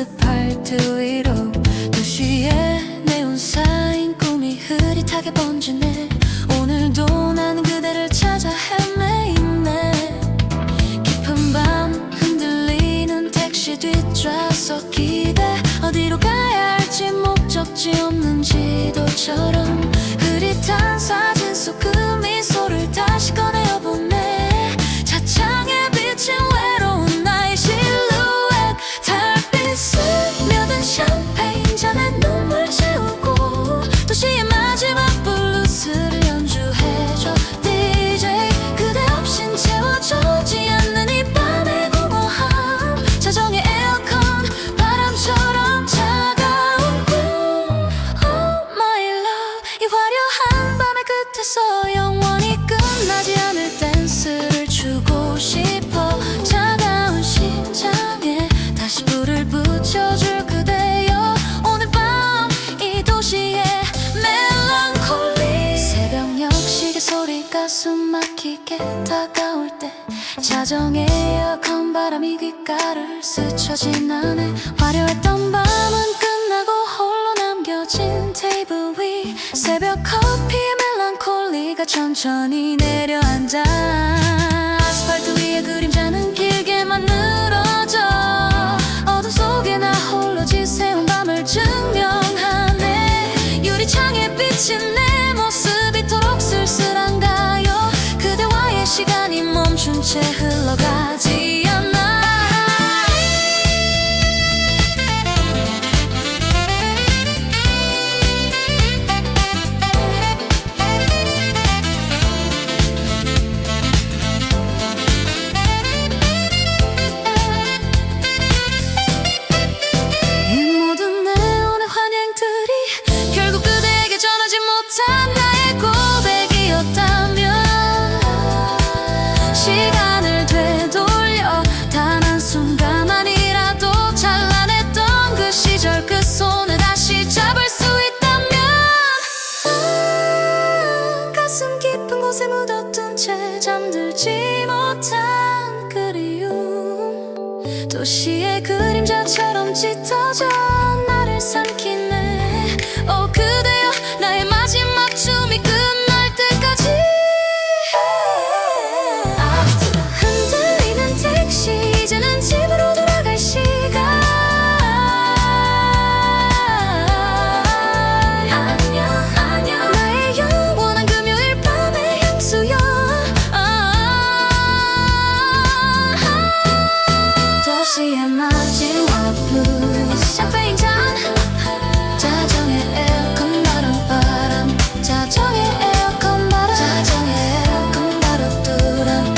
아스팔트 위로 도시의 네온 사인 꿈이 흐릿하게 번지네. 오늘도 나는 그대를 찾아 헤매이네. 깊은 밤 흔들리는 택시 뒷좌석 기대. 어디로 가야 할지 목적지 없는 지도처럼 흐릿한 사진 속 그 미소를 다시 꺼내어보네. 차창에 비친 외로운 나의 실루엣. 달빛 스며든 샴페인 잔에 눈물 채우고 도시의 마지막 블루스를 연주해줘 DJ. 그대 없인 채워지지 않는 이 밤의 공허함. 자정의 에어컨 바람처럼 차가운 꿈. Oh my love, 이 화려한 밤의 끝에서 영원히 끝나지 않을 댄스를 추고 싶어. 차가운 심장에 다시 불을 붙여줄 그대여. 오늘 밤 이 도시의 멜랑콜리. 새벽녘 시계 소리 가슴 막히게 다가올 때 자정의 에어컨 바람이 귓가를 스쳐 지나네. 화려했던 밤은 끝나고 홀로 남겨진 테이블 위 새벽 커피의 멜랑콜리가 천천히 내려앉아. 아스팔트 위의 그림자는 길게만 늘어져. 어둠 속에 나 홀로 지새운 밤을 증명하네. 유리창에 비친 내 모습 이토록 쓸쓸한가요? 그대와의 시간이 멈춘 채 흘러가지 않아. 이 모든 네온의 환영들이 결국 그대에게 전하지 못한 나의 고백이었다면 시간을 되돌려 단 한순간만이라도 찬란했던 그 시절 그 손을 다시 잡을 수 있다면. 가슴 깊은 곳에 묻어둔 채 잠들지 못한 그리움. 도시의 그림자처럼 짙어져 나를 삼키네. 오 그대여, 나의 마지막 춤이 끝날 때까지. 흔들리는 택시 이제는 집으로 돌아갈 시간. 안녕 안녕 나의 영원한 금요일 밤의 향수여. 도시의 마지막 블루스 샴페인 잔. 자정의 에어컨 바람 자정의 에어컨 바람 자정의 에어컨 바로 뚜람.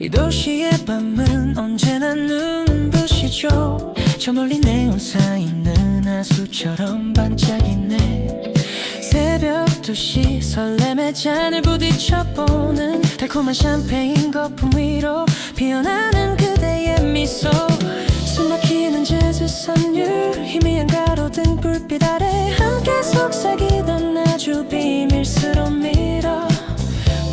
이 도시의 밤은 언제나 눈부시죠. 저 멀리 네온 사인은 하수처럼 반짝이네. 새벽 2시 설렘의 잔을 부딪혀보는 달콤한 샴페인 거품 위로 피어나는 그대의 미소. 숨막히는 재즈 선율 희미한 가로등 불빛 아래 함께 속삭이던 아주 비밀스러운 미러.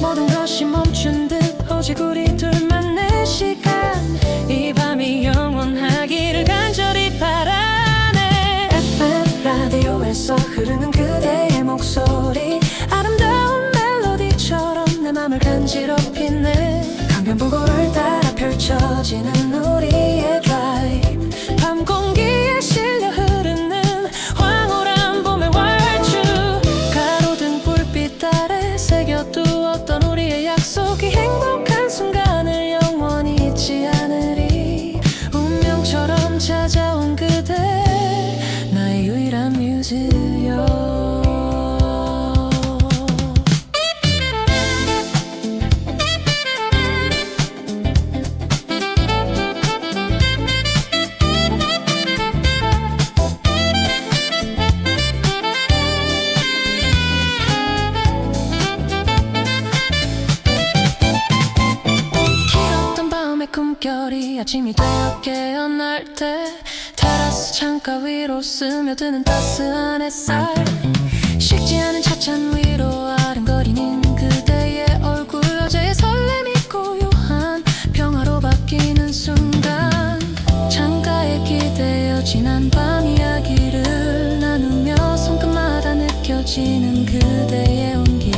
모든 것이 멈춘 듯 오직 우리 둘만의 시간. 이 밤이 영원하기를 간절히 바라네. FM 라디오에서 흐르는 그대의 목소리 아름다운 멜로디처럼 내 맘을 간지럽히네. 강변북로를 따라 펼쳐지는 우리의 드라이브. 밤 공기에 실려 흐르는 황홀한 봄의 waltz. 가로등 불빛 아래 새겨두었던 우리의 약속이 행복한 순간을 영원히 잊지 않으리. 운명처럼 찾아온 그대 나의 유일한 뮤즈요. 할 때 테라스 창가 위로 스며드는 따스한 햇살 식지 않은 찻잔 위로 아른거리는 그대의 얼굴 어제의 설렘이 고요한 평화로 바뀌는 순간 창가에 기대어 지난 밤 이야기를 나누며 손끝마다 느껴지는 그대의 온기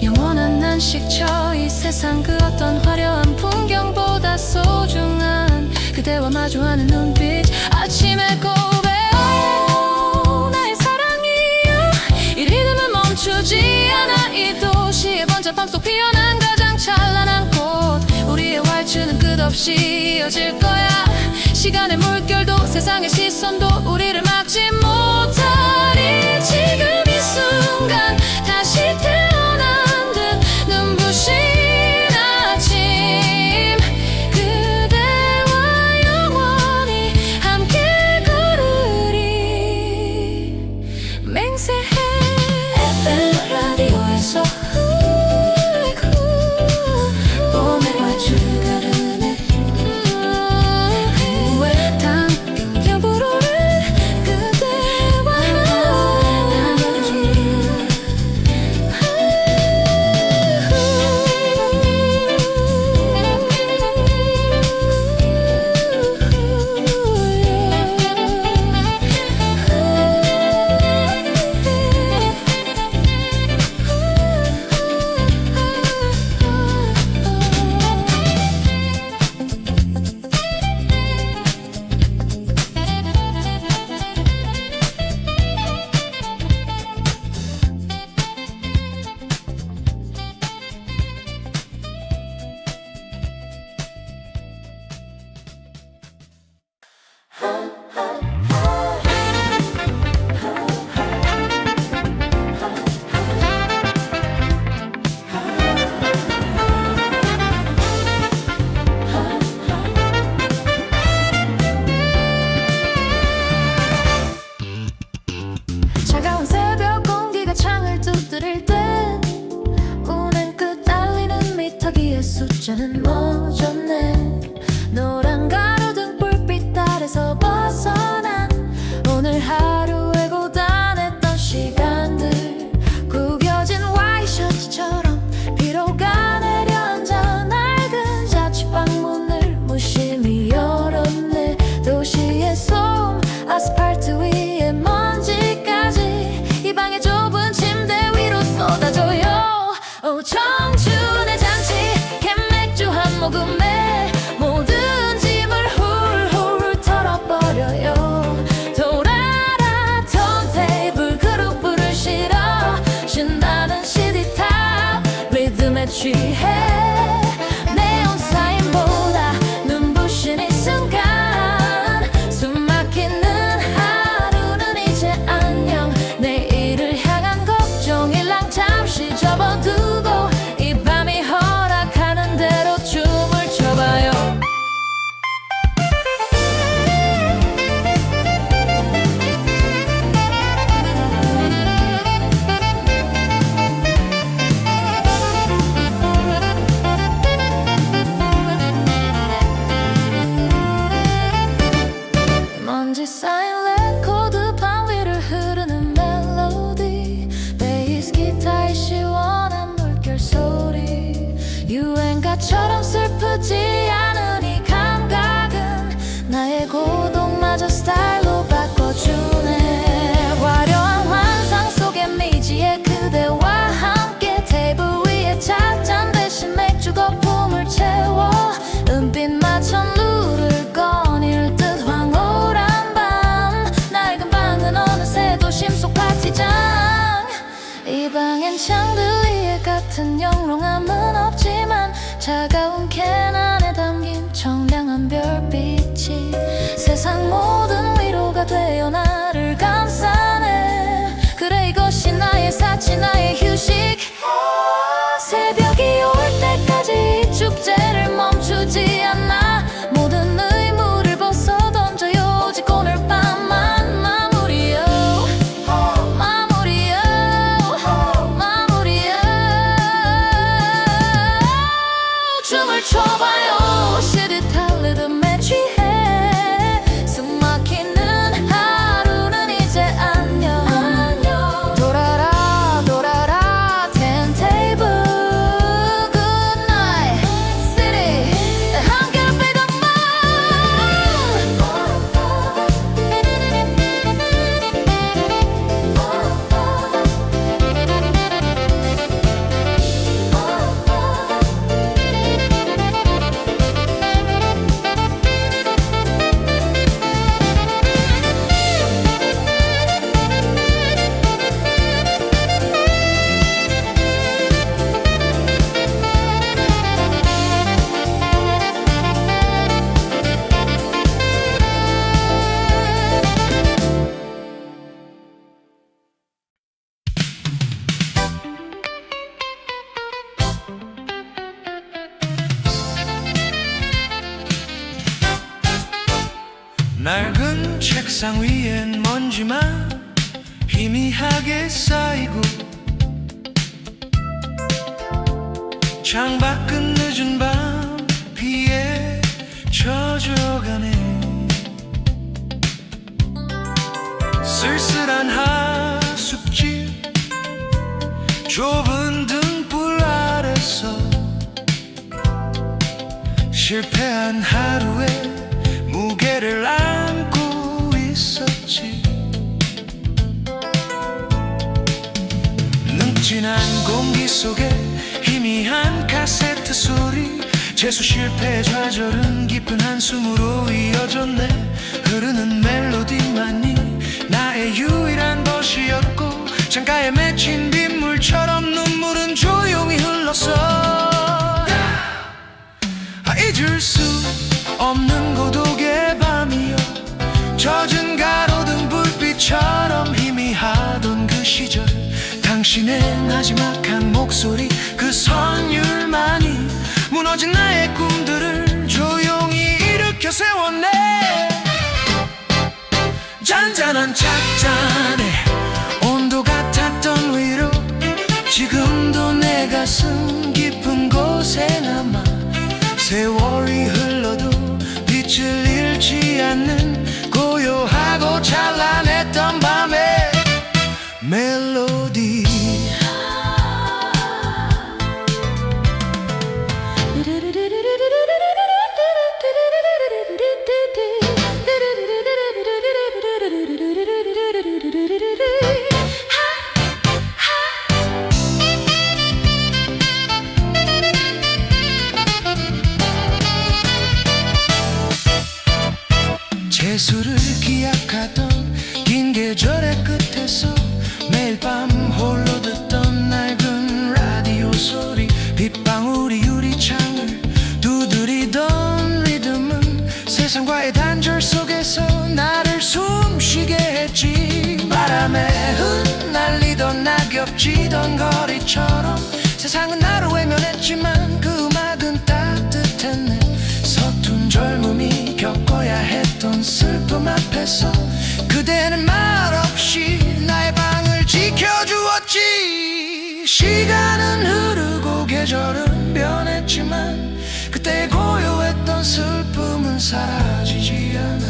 영원한 난식처 이 세상 그 어떤 화려한 풍경보다 소중한 그대와 마주하는 눈빛 아침의 고백 나의 사랑이여 이 리듬은 멈추지 않아 이 도시의 번잡함 속 피어난 가장 찬란한 꽃 우리의 왈츠는 끝없이 이어질 거야 시간의 물결도 세상의 시선도 우리를 막지 못하리 지금 이 순간 다시 태어난 듯 눈부신 아침 그대와 영원히 함께 걸으리 맹세해 FM 라디오에서 봄의 왈츠를 가르네 당겨 부르는 그대와 차가운 새벽 공기가 창을 두드릴 때 운행 끝 달리는 미터기의 숫자는 멎었네 노란 가로등 불빛 아래서 벗어난 오늘 하루에 고단했던 시간들 구겨진 와이셔츠처럼 비로가 내려앉아 낡은 자취방 문을 무심히 열었네 도시의 소음 아스팔트 위에 먼지까지 이 방의 좁은 침대 위로 쏟아져요 오 청춘의 잔치 캔맥주 한 모금에 모든 짐을 훌훌 털어버려요 돌아라 턴테이블 그룹을 실어 신나는 CD탑 리듬에 취해 네온 사인보다 눈부신 이 순간 숨 막히는 하루는 이제 안녕 내일을 향한 걱정일랑 잠시 접어두고 이 밤이 허락하는 대로 춤을 춰봐요 먼지 쌓인 레코드판 위를 흐르는 멜로디 베이스 기타의 시원한 물결 소리 유행가처럼 슬프지 않은 이 감각은 나의 고독마저 스타일로 바꿔주네 화려한 환상 속의 미지의 그대와 함께 테이블 위에 찻잔 대신 맥주 거품을 채워 은빛 맞춰 누를 꺼낼 듯 황홀한 밤 낡은 방은 어느새 도심 속 파티장 이 방엔 샹들리에 같은 영롱함은 없지만 차가운 캔 안에 담긴 청량한 별빛이 세상 모든 위로가 되어 나를 감싸네 그래 이것이 나의 사치 나의 휴식 새벽이 올 때까지 이 축제를 멈추지 않아 모든 의무를 벗어 던져요 오직 오늘 밤만 마무리요 마무리요 마무리요 춤을 춰봐요 시릿한 리듬에 취해 책상 위엔 먼지만 희미하게 쌓이고 창밖은 늦은 밤 비에 젖어가네. 쓸쓸한 하숙집 좁은 등불 아래서 실패한 하루에 무게를 안고 있었지. 눅진한 공기 속에 희미한 카세트 소리, 재수 실패의 좌절은 깊은 한숨으로 이어졌네. 흐르는 멜로디만이 나의 유일한 벗이었고 창가에 맺힌 빗물처럼 눈물은 조용히 흘렀어. 잊을 수 없는 고독의 밤이여, 젖은 가로등 불빛처럼 희미하던 그 시절, 당신의 나지막한 목소리, 그 선율만이 무너진 나의 꿈들을 조용히 일으켜 세웠네. 잔잔한 찻잔에 온도 같았던 위로, 지금도 내 가슴 깊은 곳에 남아. 세월이 흘러도 빛을 잃지 않는 고요하고 찬란했던 밤의 멜로디. 재수를 기약하던 긴 계절의 끝에서 매일 밤 홀로 듣던 낡은 라디오 소리, 빗방울이 유리창을 두드리던 리듬은 세상과의 단절 속에서 나를 숨쉬게 했지. 바람에 흩날리던 낙엽지던 거리처럼 세상은 나를 외면했지만 그 음악은 따뜻했네. 서툰 젊음이 겪어야 했던 슬픔 앞에서 그대는 말없이 나의 방을 지켜주었지. 시간은 흐르고 계절은 변했지만 그때의 고요했던 슬픔은 사라지지 않아.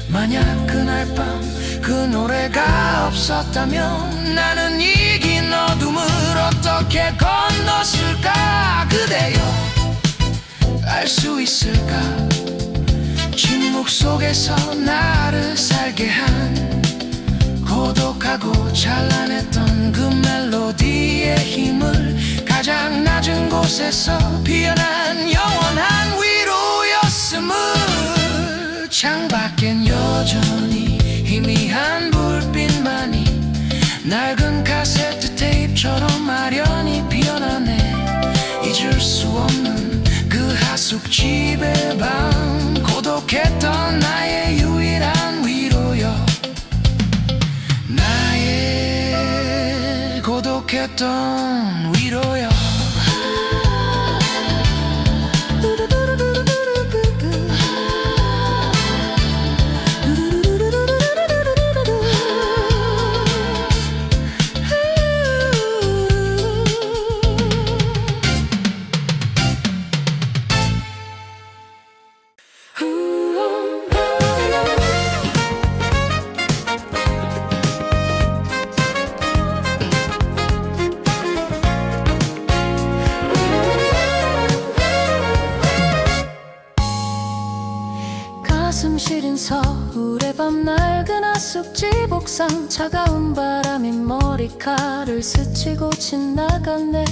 만약 그날 밤 그 노래가 없었다면 나는 이 긴 어둠을 어떻게 건넜을까. 그대여, 알 수 있을까. 침묵 속에서 나를 살게 한 고독하고 찬란했던 그 멜로디의 힘을 가장 낮은 곳에서 피어난 영원한 위로였음을. 창밖엔 여전히 희미한 불빛만이 낡은 카세트 테이프처럼 아련히 피어나네. 잊을 수 없는 그 하숙집의 밤, 고독했던 나의 유일한 위로여, 나의 고독했던 위로여. 가슴 시린 서울의 밤, 낡은 하숙집 옥상, 차가운 바람이 머리카락을 스치고 지나가네.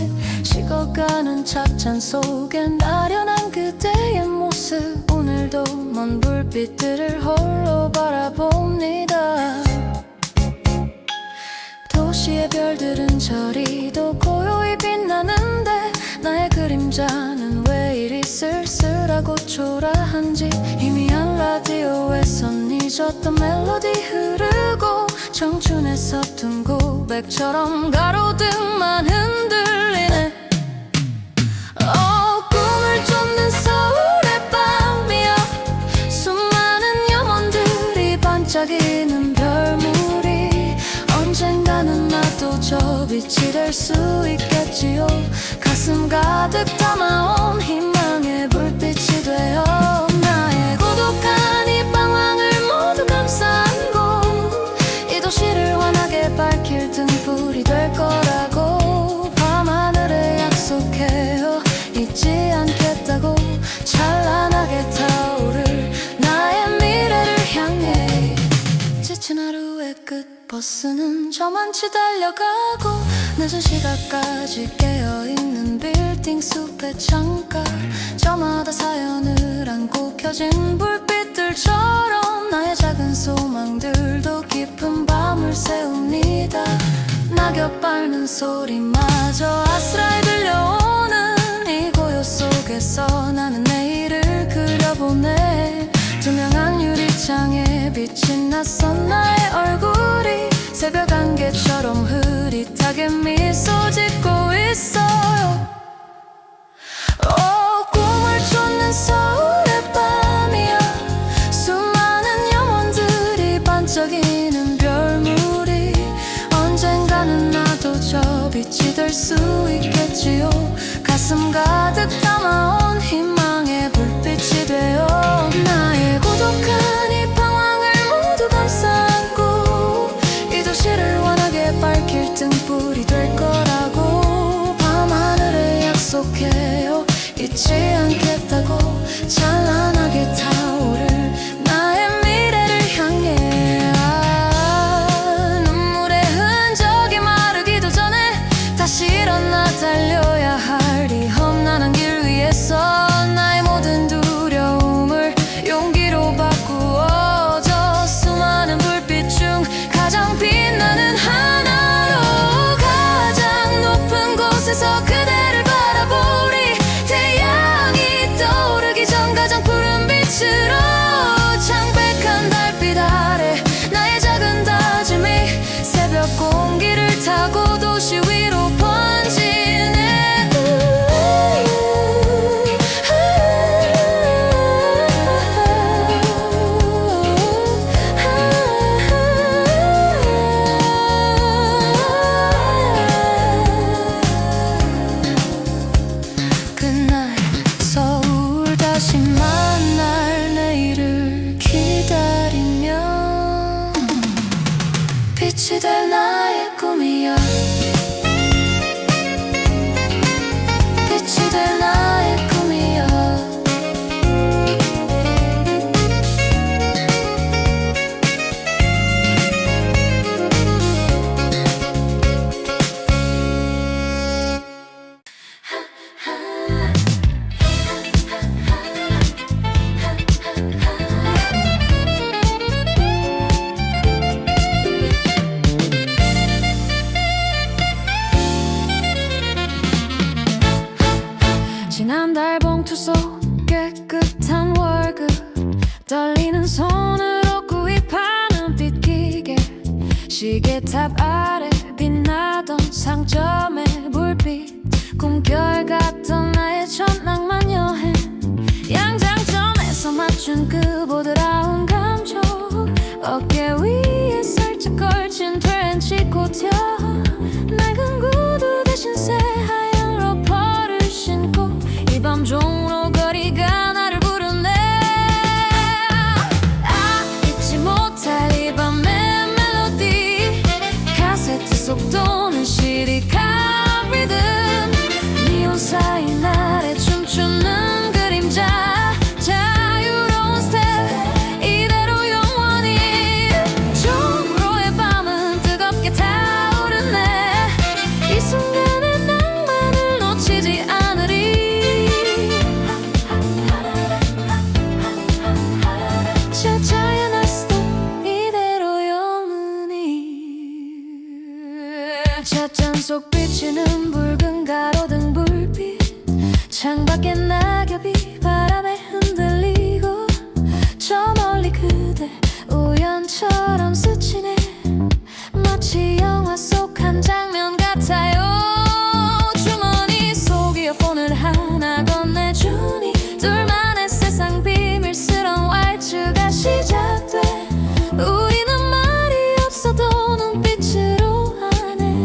식어가는 찻잔 속엔 아련한 그대의 모습, 오늘도 먼 불빛들을 홀로 바라봅니다. 도시의 별들은 저리도 고요히 빛나는데 나의 그림자는 왜 이리 쓸쓸하고 초라한지. 희미한 라디오에선 잊었던 멜로디 흐르고 청춘의 서툰 고백처럼 가로등만 흔들리네. 꿈을 쫓는 서울의 밤이여, 수많은 영혼들이 반짝이 저 빛이 될 수 있겠지요. 가슴 가득 담아온 희망의 불빛이 되어 나의 고독한 이 방황을 모두 감싸고 이 도시를 환하게 밝힐 등불이 될 거라고 밤하늘에 약속해요. 잊지 않겠다고 찬란하게 타오를 나의 미래를 향해. 지친 하루의 끝 버스는 저만치 달려가고 늦은 시각까지 깨어있는 빌딩 숲의 창가 저마다 사연을 안고 켜진 불빛들처럼 나의 작은 소망들도 깊은 밤을 새웁니다. 낙엽 밟는 소리마저 아스라이 들려오는 이 고요 속에서 나는 내일을 그려보네. 투명한 유리창에 비친 낯선 나의 얼굴이 새벽 안개처럼 흐릿하게 미소 짓고 있어요. 꿈을 쫓는 서울의 밤이야. 수많은 영혼들이 반짝이는 별물이 언젠가는 나도 저 빛이 될 수 있겠지요. 가슴 가득 담아온 희망의 불빛이 되어 나의 고독한 이 방황을 모두 감싸고 이 도시를 환하게 밝힐 등불이 될 거라고 밤하늘에 약속해요. 잊지 않겠다고 찬란하게 타오를 나의 미래를 향해. 눈물의 흔적이 마르기도 전에 다시 일어나 달려야 할 이 험난한 길 위에서 나의 모든 두려움을 용기로 바꾸어져 수많은 불빛 중 가장 빛나는 하나로 가장 높은 곳에서 그대를 바라보리. 태양이 떠오르기 전 가장 푸른 빛으로 창백한 달빛 아래 나의 작은 다짐이 새벽 공기를 타고 도시 위로 번지네. 그날 서울 다시 만날 내일을 기다리며 빛이 될 나의 꿈이야. 빛이 될 나의 꿈이야. 지난달 봉투 속 깨끗한 월급 떨리는 손으로 구입하는 빗기계 시계탑 아래 빛나던 상점의 불빛 꿈결 같던 나의 첫 낭만 여행 양장점에서 맞춘 그 보드라운 감촉 어깨 위에 살짝 걸친 트렌치 코트 낡은 구두 대신 새하얀 로퍼를 신고 이 밤 종로 거리가 나를 부르네. 잊지 못할 이 밤의 멜로디 카세트 속 도는 CD 카 리듬 니온 사이 날에 춤추는 그림자 자유로운 스텝 이대로 영원히 종로의 밤은 뜨겁게 타오르네. 이 순간의 낭만을 놓치지 않으리. 자자의 날씨도 이대로 영원히. 찻잔 속 비치는 붉은 가로등 불빛 창밖에 낙엽이 바람에 흔들리고 저 멀리 그대 우연처럼 스치네. 마치 영화 속 한 장면 같아요. 주머니 속 이어폰을 하나 건네주니 둘만의 세상 비밀스러운 왈츠가 시작돼. 우리는 말이 없어도 눈빛으로 하네.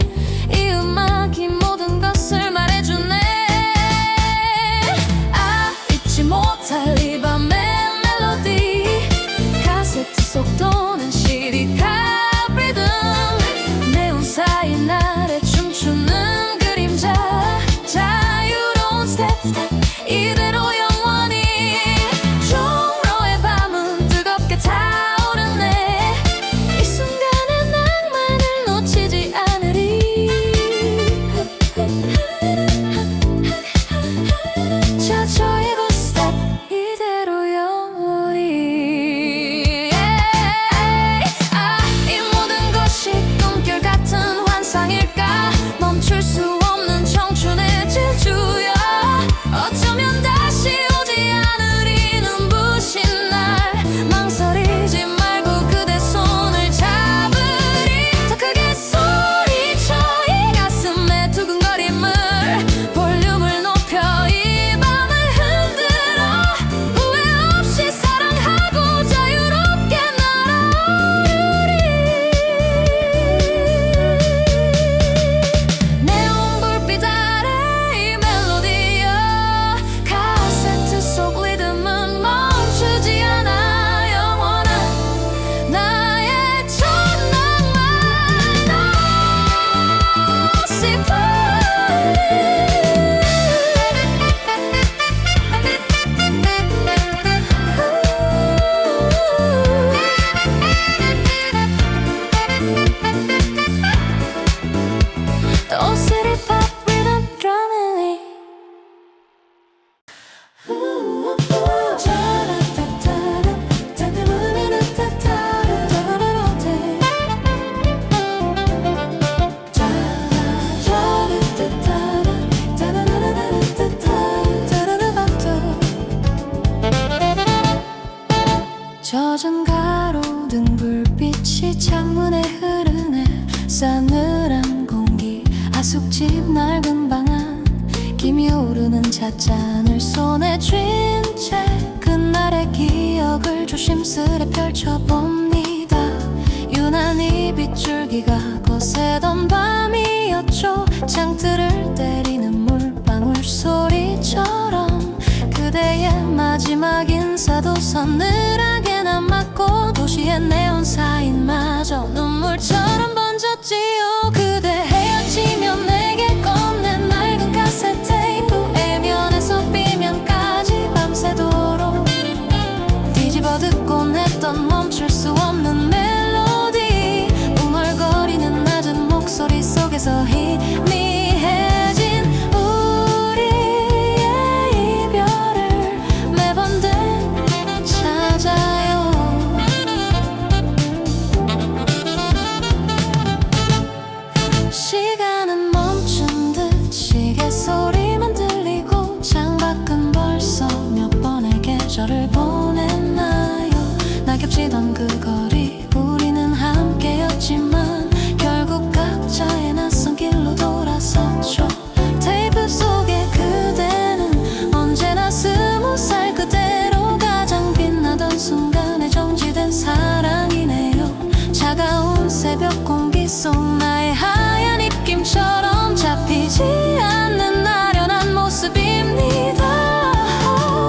Oh city pop rhythm drumming. 젖은 가로등 불빛이 창문에 흐르네. 싸늘한 공기 하숙집 낡은 방 안 김이 오르는 찻잔을 손에 쥔 채 그날의 기억을 조심스레 펼쳐봅니다. 유난히 빗줄기가 거세던 밤이었죠. 창틀을 때리는 물방울 소리처럼 그대의 마지막 인사도 서늘하게 남았고 도시의 네온 사인마저 눈물처럼 번졌지요. 그대 헤어지면 내게 꺼낸 낡은 카세트 테이프 A면에서 B면까지 밤새도록 뒤집어 듣곤 했던 멈출 수 없는 멜로디 웅얼거리는 낮은 목소리 속에서 희미해진 우리의 이별을 매번 되찾아요. 시간은 멈춘 듯 시계 소리만 들리고 창밖은 벌써 몇 번의 계절을 보냈나요. 낙엽지던 그 거리 우리는 함께였지만 결국 각자의 낯선 길로 돌아섰죠. 테이프 속의 그대는 언제나 20살 그대로 가장 빛나던 순간에 정지된 사랑이네요. 차가운 새벽 공기 속 나의 하얀 입김처럼 잡히지 않는 아련한 모습입니다.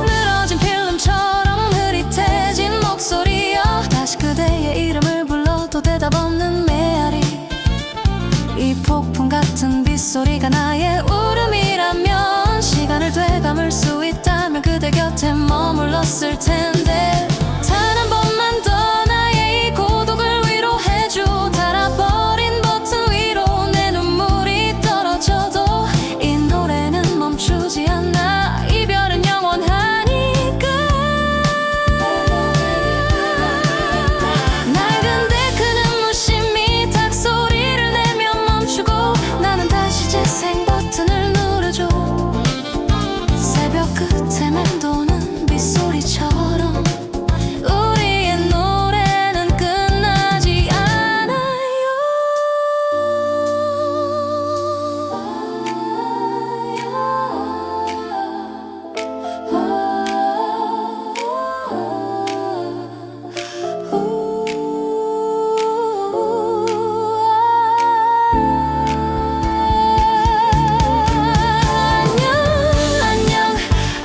늘어진 필름처럼 흐릿해진 목소리여 다시 그대의 이름을 불러도 대답 없는 메아리. 이 폭풍 같은 빗소리가 나의 울음이라면 시간을 되감을 수 있다면 그대 곁에 머물렀을 텐데 단 한 번만 더 나의 이 고독을 위로해줘. 달아버린 버튼 위로 내 눈물이 떨어져도 이 노래는 멈추지 않아. 이별은 영원하니까. 낡은 데크는 무심히 탁 소리를 내며 멈추고 나는 다시 재생 버튼을 누르죠. 새벽 끝에 맴도는 빗소리처럼 우리의 노래는 끝나지 않아요.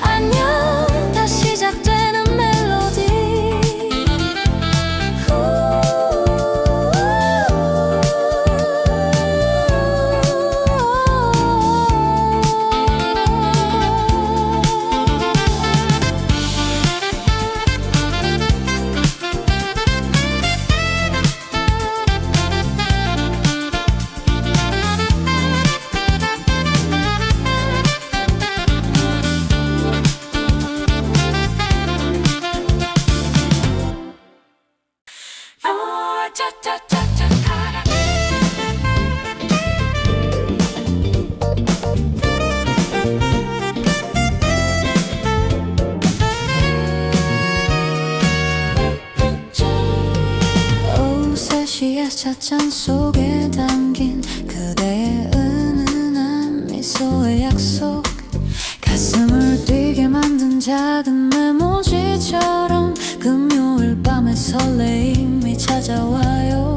안녕 다시 시작되는 멜로디. 오후 3시에 찻잔 속에 담긴 그대의 은은한 미소의 약속 가슴을 뛰게 만든 작은 메모지처럼 금요일 밤의 설레임이 찾아와요.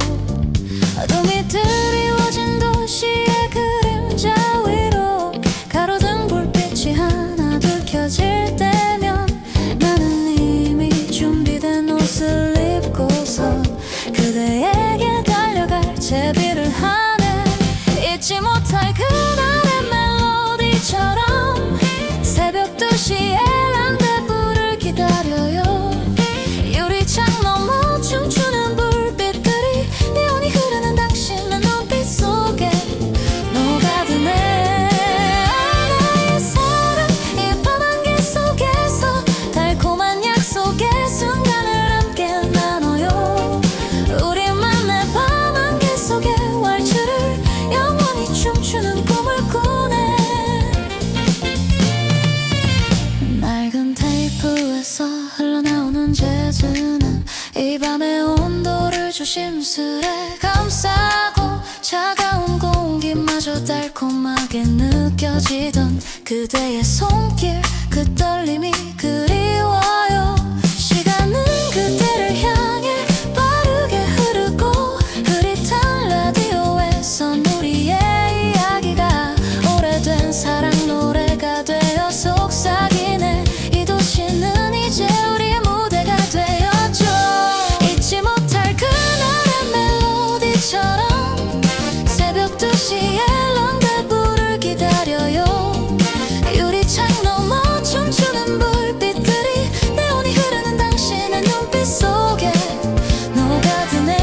어둠이 드리워진 도시의 그림자 위로 가로등 불빛이 하나 둘 켜질 때면 나는 이미 준비된 옷을 입고서 그대에게 달려갈 제비를 하네. 잊지 못할 그날의 멜로디처럼 새벽 2시에 란데부를 기다려요. 유리창 넘어 춤추는 불빛들이 네온이 흐르는 당신의 눈빛 속에 녹아 조심스레 감싸고 차가운 공기마저 달콤하게 느껴지던 그대의 손길 그 떨림이 그리워요. 시간은 그대를 향해 빠르게 흐르고 흐릿한 라디오에선 우리의 이야기가 오래된 사랑 노래가 되어 속삭이네. 이 도시는 이제 우리의 무대가 되었죠. 잊지 못할 그날의 멜로디처럼 새벽 2시에 런데부를 기다려요. 유리창 넘어 춤추는 불빛들이 네온이 흐르는 당신의 눈빛 속에 녹아드네.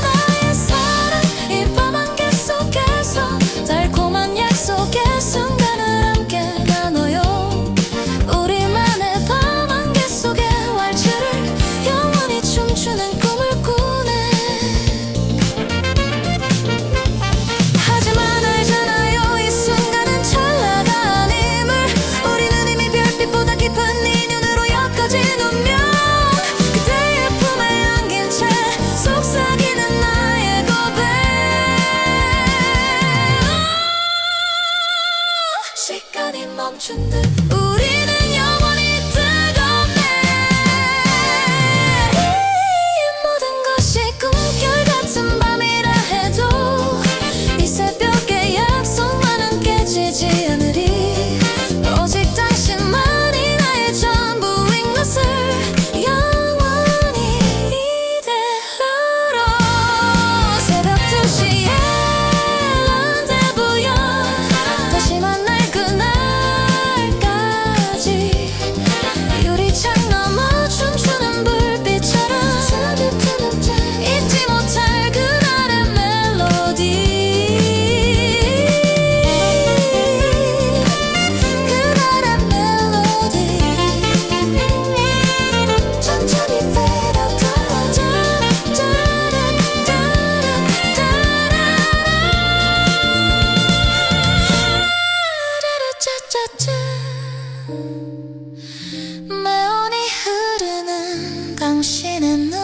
나의 사랑 이 밤 안개 속에서 달콤한 약속의 순간을 함께 나눠요. 우리만의 밤 안개 속의 왈츠를 영원히 춤추는 꿈을 꾸네. 하지만 알잖아요 이 순간은 찰나가 아님을. 우리는 이미 별빛보다 깊은 인연으로 엮어진 운명. 그대의 품에 안긴 채 속삭이는 나의 고백. 시간이 멈춘 듯 우리는 영원히 뜨겁네. 이 모든 것이 꿈결 같은 밤이라 해도 이 새벽의 약속만은 깨지지 않으리. 오직 당신만이 나의 전부인 것을 영원히 이대로. 새벽 2시에 런데부여 다시 만날 그날까지 유리창 넘어 춤추는 불빛처럼 잊지 못할 그날의 멜로디. 그날의 멜로디 천천히 fade out. 매온이 흐르는 당신의 눈빛.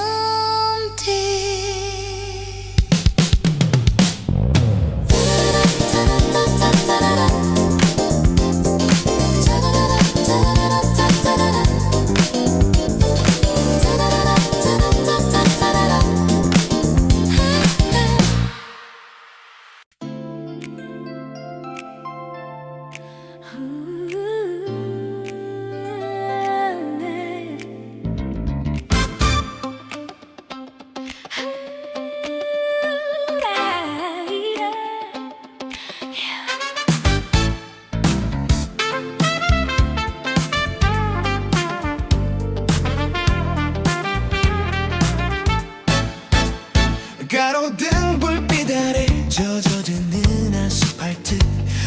가로등 불빛 아래 젖어드는 아스팔트.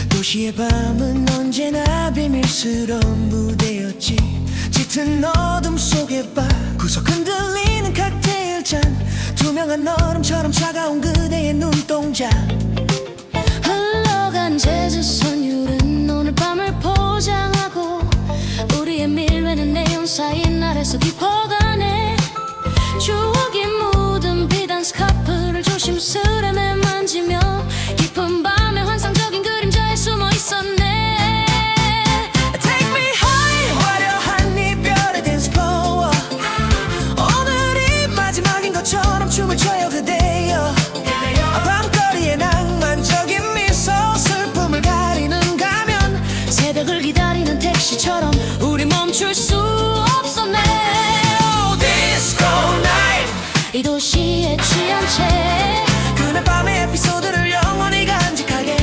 도시의 밤은 언제나 비밀스러운 무대였지. 짙은 어둠 속의 바 구석 흔들리는 칵테일 잔. 투명한 얼음처럼 차가운 그대의 눈동자. 흘러간 재즈 선율은 오늘 밤을 포장하고 우리의 밀매는 내연 쌓인 날에서 깊어가네. 추억이 묻은 비단 스카프를 조심스레 매만지며 깊은 밤의 환상적인 그림자에 숨어 있었네. Take me high 화려한 이별의 댄스 플로어. 오늘이 마지막인 것처럼 춤을 춰요 그대여. 밤거리의 낭만적인 미소 슬픔을 가리는 가면. 새벽을 기다리는 택시처럼 우리 멈출 수 없었네. Oh, disco night. 이 도시에 취한 채 그날 밤의 에피소드를 영원히 간직하게.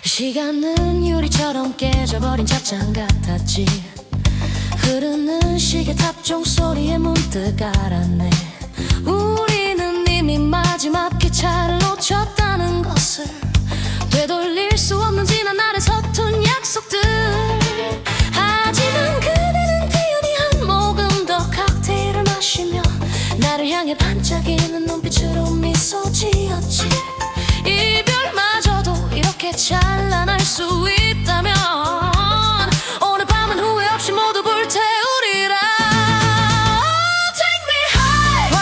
시간은 유리처럼 깨져버린 찻잔 같았지. 흐르는 시계 탑종 소리에 문득 알았네. 우리는 이미 마지막 기차를 놓쳤다는 것을. 되돌릴 수 없는 지난 날의 서툰 약속들. 하지만 그대는 태연히 한 모금 더 칵테일을 마시며 나를 향해 반짝이는 눈빛으로 미소 지었지. 이별마저도 이렇게 찬란할 수 있다면 오늘 밤은 후회 없이 모두 불태우리라. Take me high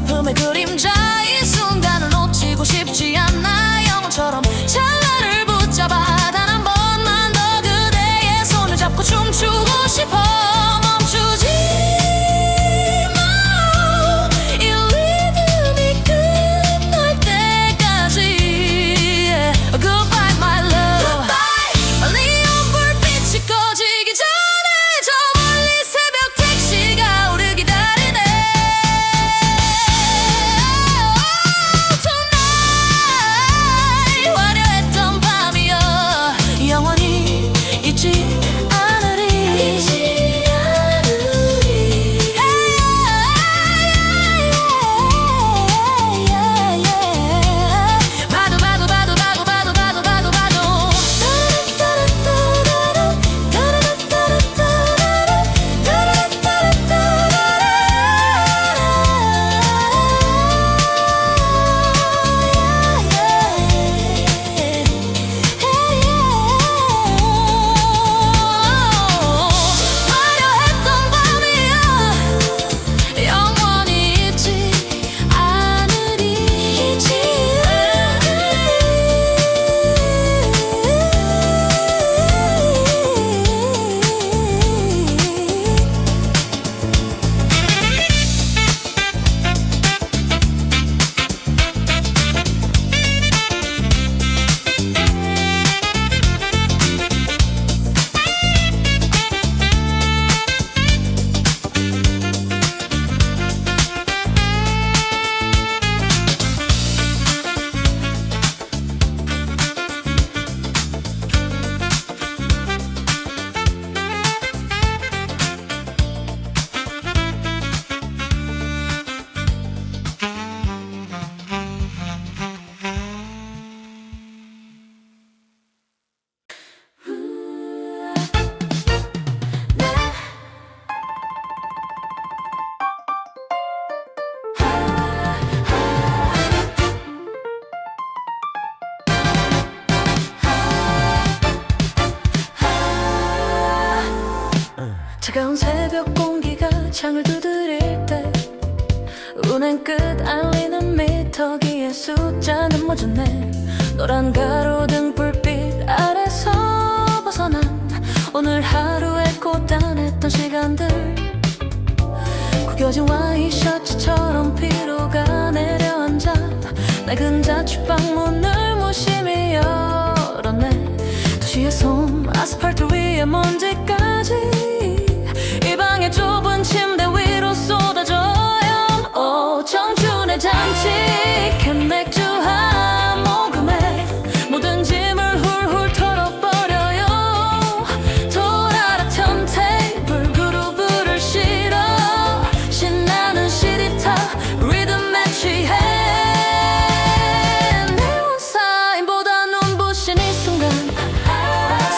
슬픔의 그림자 이 순간을 놓치고 싶지 않아 영혼처럼 찰나를 붙잡아 단 한 번만 더 그대의 손을 잡고 춤추고 싶어 멈추지 마 이 리듬이 끝날 때까지 Goodbye my love 빨리 불빛이 꺼지기 전에 저 멀리 새벽 택시가 우리 기다리네 Tonight 화려했던 밤이여 영원히 잊지 않으리 봐도 봐도 봐도 봐도 봐도 봐도 봐도 봐도 화려했던 밤이야 영원히 잊지 않으리 잊지 차가운 새벽 공기가 창을 두드릴 때 운행 끝 알리는 미터기의 숫자는 멎었네 노란 가로등 불빛 아래서 벗어난 오늘 하루의 고단했던 시간들 구겨진 와이셔츠처럼 피로가 내려앉아 낡은 자취방 문을 무심히 열었네 도시의 솜 아스팔트 위에 먼지까지 이 방의 좁은 침대 위로 쏟아져요 오 청춘의 잔치 캔맥주 한 모금에 모든 짐을 훌훌 털어버려요 돌아라 턴테이블 그루브를 실어 신나는 시리타 리듬에 취해 네온 사인보다 눈부신 이 순간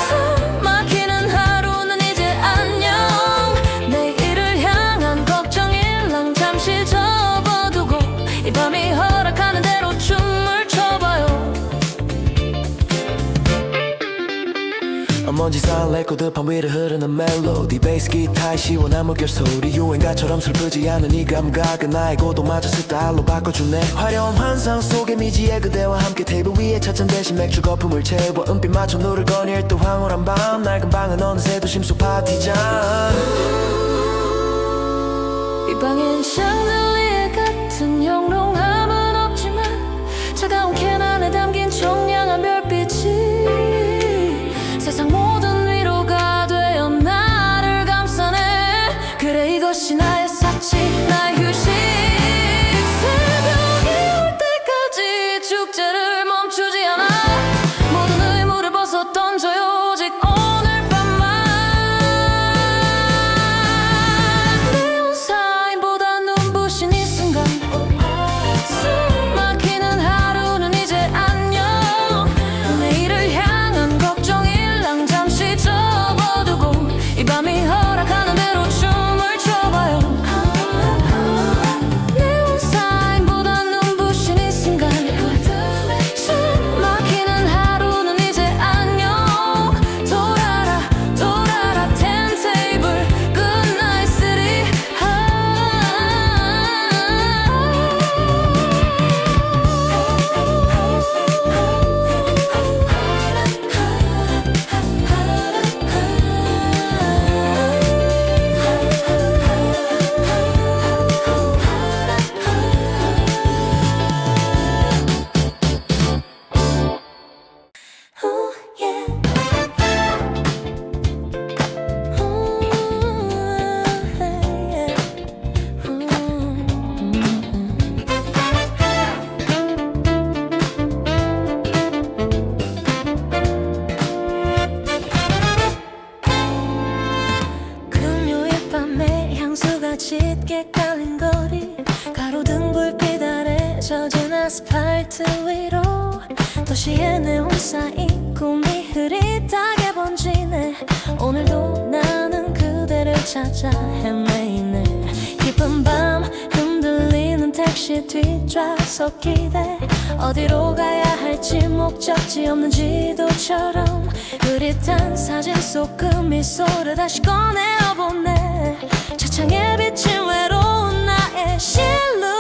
숨 막히는 하루는 이제 안녕 내일을 향한 걱정 일랑 잠시 접어두고 이 밤이 허락하는 대로 춤을 춰봐요 먼지 쌓은 레코드판 위를 흐르는 멜로디 베이스 기타의 시원한 물결 소리 유행가처럼 슬프지 않은 이 감각은 나의 고도마저 스타일로 바꿔주네 화려한 환상 속의 미지의 그대와 함께 테이블 위에 찻잔 대신 맥주 거품을 채워 은빛 맞춰 노를 거닐 또 황홀한 밤 낡은 방은 어느새 도심 속 파티장 이 방엔 샹들리에 같은 영롱함은 없지만 차가운 캔 안에 담긴 청량한 별빛이 세상 모든 위로가 되어 나를 감싸네 그래 이것이 나의 사치 나의 휴식 새벽이 올 때까지 축제를 멈추지 않아 모든 의무를 벗어 던져요 오직 오늘 밤만 네온 사인보다 눈부신 이 순간 젖은 아스팔트 위로 도시의 네온 사인 꿈이 흐릿하게 번지네. 오늘도 나는 그대를 찾아 헤매이네. 깊은 밤 흔들리는 택시 뒷좌석 기대. 어디로 가야 할지 목적지 없는 지도처럼 흐릿한 사진 속 그 미소를 다시 꺼내어보네. 차창에 비친 외로운 나의 실루엣.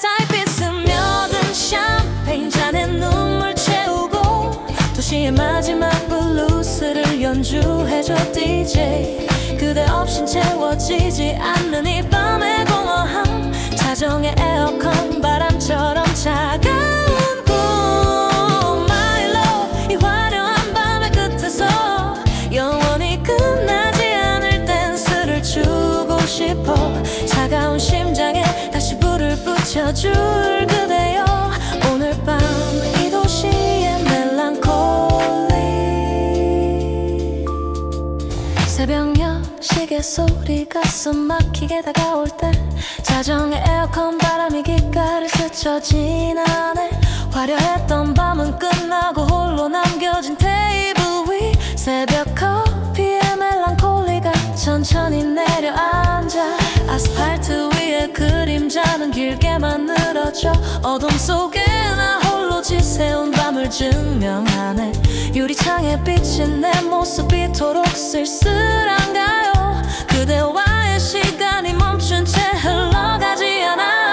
달빛 스며든 샴페인 잔에 눈물 채우고 도시의 마지막 블루스를 연주해줘 DJ. 그대 없인 채워지지 않는 이 밤의 공허함. 자정의 에어컨 바람처럼 차가운 꿈. My love 이 화려한 밤의 끝에서 영원히 끝나지 않을 댄스를 추고 싶어. 차가운 심장에 다시 불을 붙여줄 그대여. 오늘 밤 이 도시의 멜랑콜리. 새벽녘 시계 소리가 숨 막히게 다가올 때 자정의 에어컨 바람이 귓가를 스쳐 지나네. 화려했던 밤은 끝나고 홀로 남겨진 테이블 위 새벽 커피의 멜랑콜리가 천천히 내려앉아. 아스팔트 위에 그림자는 길게만 늘어져. 어둠 속에 나 홀로 지새운 밤을 증명하네. 유리창에 비친 내 모습이 이토록 쓸쓸한가요? 그대와의 시간이 멈춘 채 흘러가지 않아.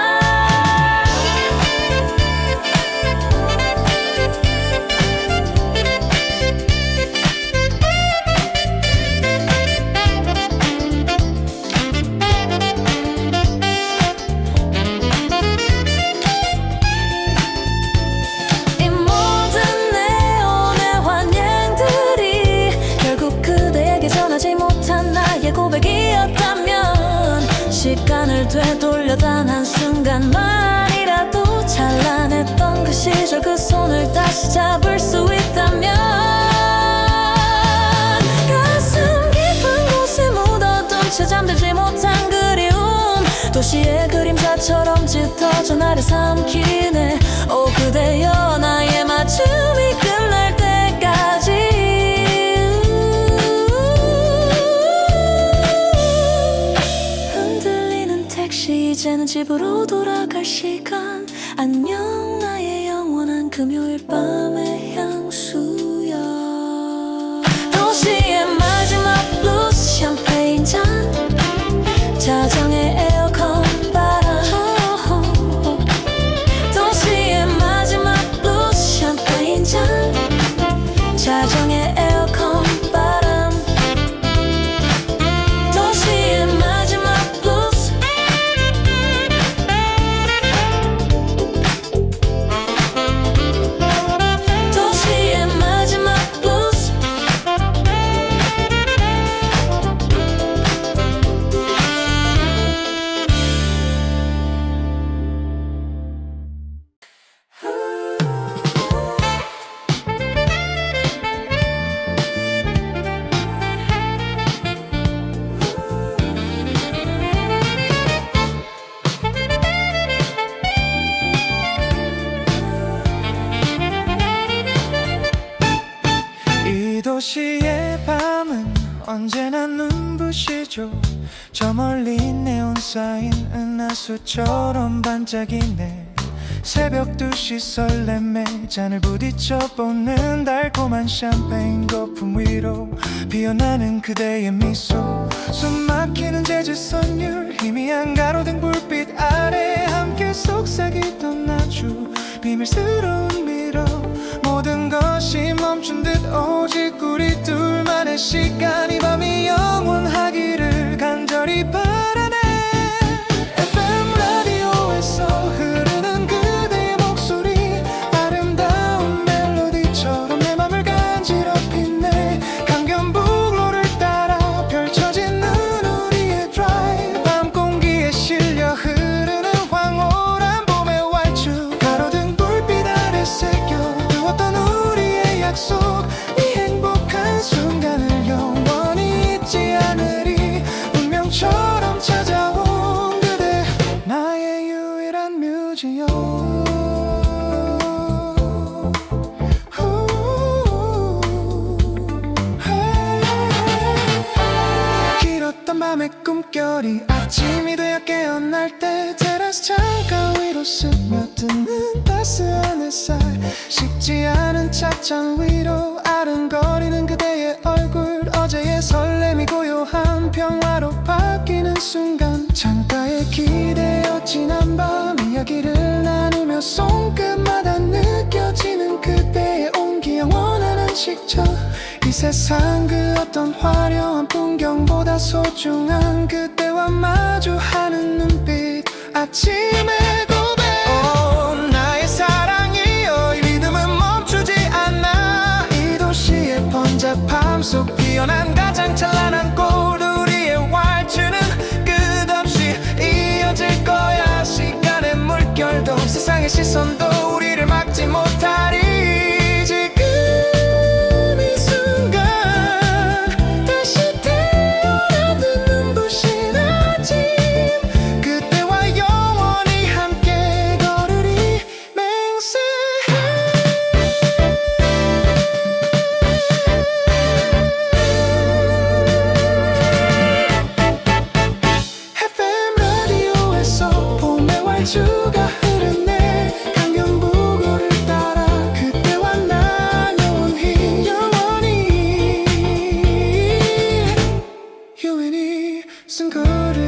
이 모든 네온의 환영들이 결국 그대에게 전하지 못한 나의 고백이었다면 시간을 되돌려 단 한순간만이라도 찬란했던 그 시절 그 손을 다시 잡을 수 있다면 가슴 깊은 곳에 묻어둔 채 잠들지 못한 그리움 도시의 그림자처럼 짙어져 나를 삼키네. 오 그대여 나의 마침이 끝날 때까지 흔들리는 택시 이제는 집으로 돌아갈 시간. 안녕 나의 영원한 금요일 밤의 향수야. 도시의 마지막 블루스 샴페인 잔 자정의 에어컨 바람. 도시의 마지막 블루스 샴페인 잔 자정의 에어컨 바람. 도시의 마지막 블루스. 도시의 마지막 블루스. 이 도시의 밤은 언제나 눈부시죠. 저 멀리 네온 사인 은하수처럼 반짝이네. 새벽 2시 설렘에 잔을 부딪혀보는 달콤한 샴페인 거품 위로 피어나는 그대의 미소. 숨막히는 재즈 선율 희미한 가로등 불빛 아래 함께 속삭이던 아주 비밀스러운 미러. 모든 것이 멈춘 듯 오직 우리 둘만의 시간. 이 밤이 영원하기를 간절히 바라네. FM 라디오에서 흐르는 그대의 목소리 아름다운 멜로디처럼 내 맘을 간지럽히네. 강변북로를 따라 펼쳐진 눈 우리의 드라이브. 밤 공기에 실려 흐르는 황홀한 봄의 왈츠. 가로등 불빛 아래 새겨두었던 우리의 약속. 이 행복한 순간을 영원히 잊지 않으리. 운명처럼 찾아온 그대 나의 유일한 뮤지엄. 밤의 꿈결이 아침이 되어 깨어날 때 테라스 창가 위로 스며드는 따스한 햇살 식지 않은 찻잔 위로 아른거리는 그대의 얼굴 어제의 설렘이 고요한 평화로 바뀌는 순간 창가에 기대어 지난 밤 이야기를 나누며 손끝마다 느껴지는 그대의 온기 영원한 시점 이 세상 그 어떤 화려한 풍경보다 소중한 그대와 마주하는 눈빛 아침의 고백 나의 사랑이여 이 리듬은 멈추지 않아 이 도시의 번잡함 속 피어난 가장 찬란한 꽃 우리의 왈츠는 끝없이 이어질 거야 시간의 물결도 세상의 시선도 우리를 막지 못하리 주가 흐르네 강변북로를 따라 그대와 나 영원히 유인이 쓴 거래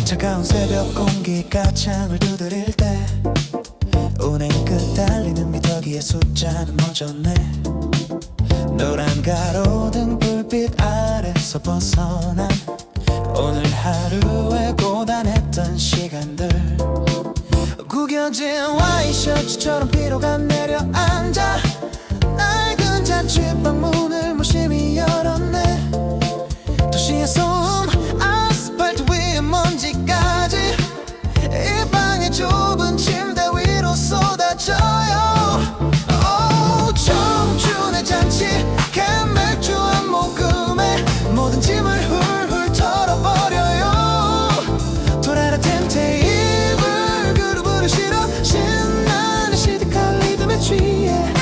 차가운 새벽 공기가 창을 두드릴 때 운행 끝 달리는 미터기의 숫자는 멎었네 노란 가로등 불빛 아래서 벗어난 오늘 하루에 고단했던 시간들 구겨진 와이셔츠처럼 피로가 내려앉아 낡은 자취방 문을 무심히 열었네 도시의 소음 아스팔트 위에 먼지까지 이 방의 좁은 침대 위로 쏟아져요 청춘의 잔치 캔맥주 한 모금에 모든 짐을 훌훌 털어버려요 도라라 템테이블 그루브를 실어 신나는 시드칼 리듬에 취해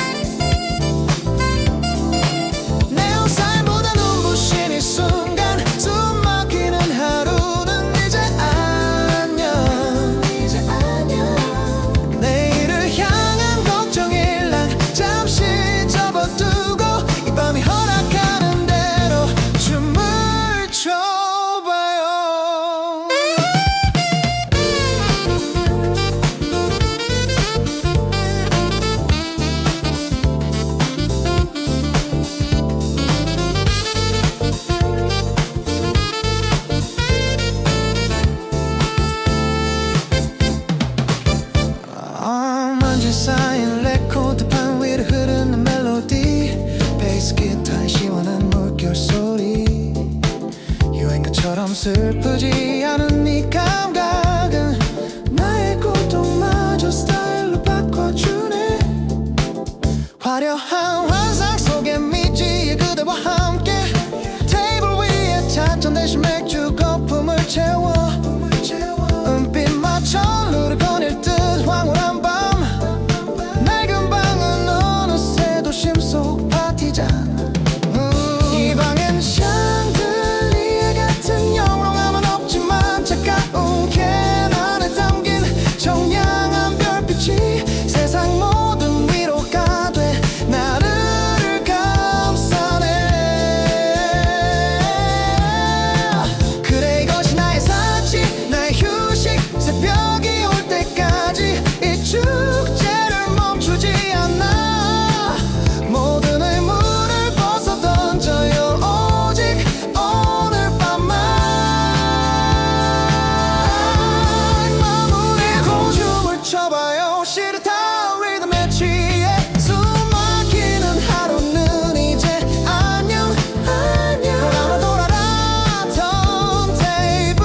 내온살보다 눈부신 이 순간 숨 막히는 하루는 이제 안녕 내일을 향한 걱정일랑 잠시 접어두고 이 밤이 허락하는 대로 춤을 춰봐요 먼지 쌓인 레코드판 위로 흐르는 멜로디 베이스 기타의 시원한 물결 소리 유행가처럼 슬프지 않은 이 감각은 나의 고통마저 스타일로 바꿔주네 화려한 환상 속의 미지의 그대와 함께 테이블 위에 찻잔 대신 맥주 거품을 채워 은빛 맞춰 룰을 거닐 듯 황홀한 밤 낡은 방은 어느새 도심 속 파티장 이 방엔 샹들리에 같은 영롱함은 없지만 차가운 캔 안에 담긴 청량한 별빛이 세상 모든 위로가 돼 나를 감싸네 그래 이것이 나의 사치 나의 휴식 새벽이 올 때까지 이 축제를 멈추지 않아 모든 의문을 벗어 던져요 오직 오늘 밤만 마무리 고춤을 춰봐요 시르타 리듬에 취해 숨 막히는 하루는 이제 안녕 돌아라 턴테이블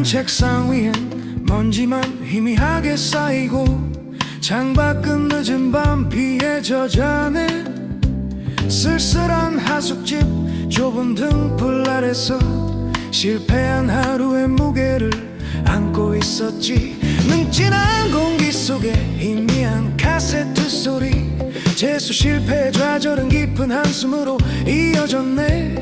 책상 위엔 먼지만 희미하게 쌓이고 창밖은 늦은 밤 비에 젖어내 쓸쓸한 하숙집 좁은 등불 아래서 실패한 하루의 무게를 안고 있었지. 뭉진한 공기 속에 희미한 카세트 소리 재수 실패의 좌절은 깊은 한숨으로 이어졌네.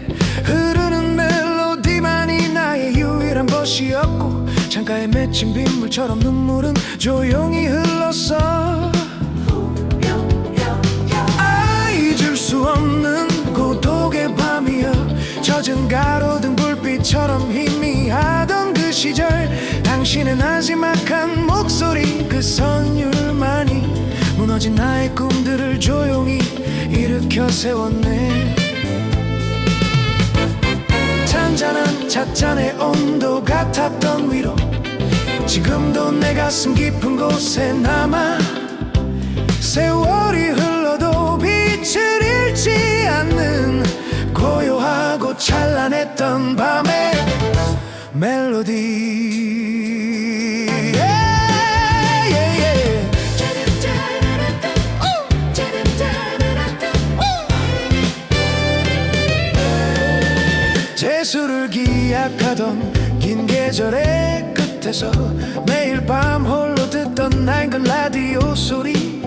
흐르는 멜로디만이 나의 유일한 벗이었고 창가에 맺힌 빗물처럼 눈물은 조용히 흘렀어. 잊을 수 없는 고독의 밤이여 젖은 가로등 불빛처럼 희미하던 그 시절 당신의 나지막한 목소리 그 선율만이 무너진 나의 꿈들을 조용히 일으켜 세웠네. 잔잔한 찻잔의 온도 같았던 위로 지금도 내 가슴 깊은 곳에 남아 세월이 흘러도 빛을 잃지 않는 고요하고 찬란했던 밤의 멜로디. 재수를 기약하던 긴 계절의 끝에서 매일 밤 홀로 듣던 낡은 라디오 소리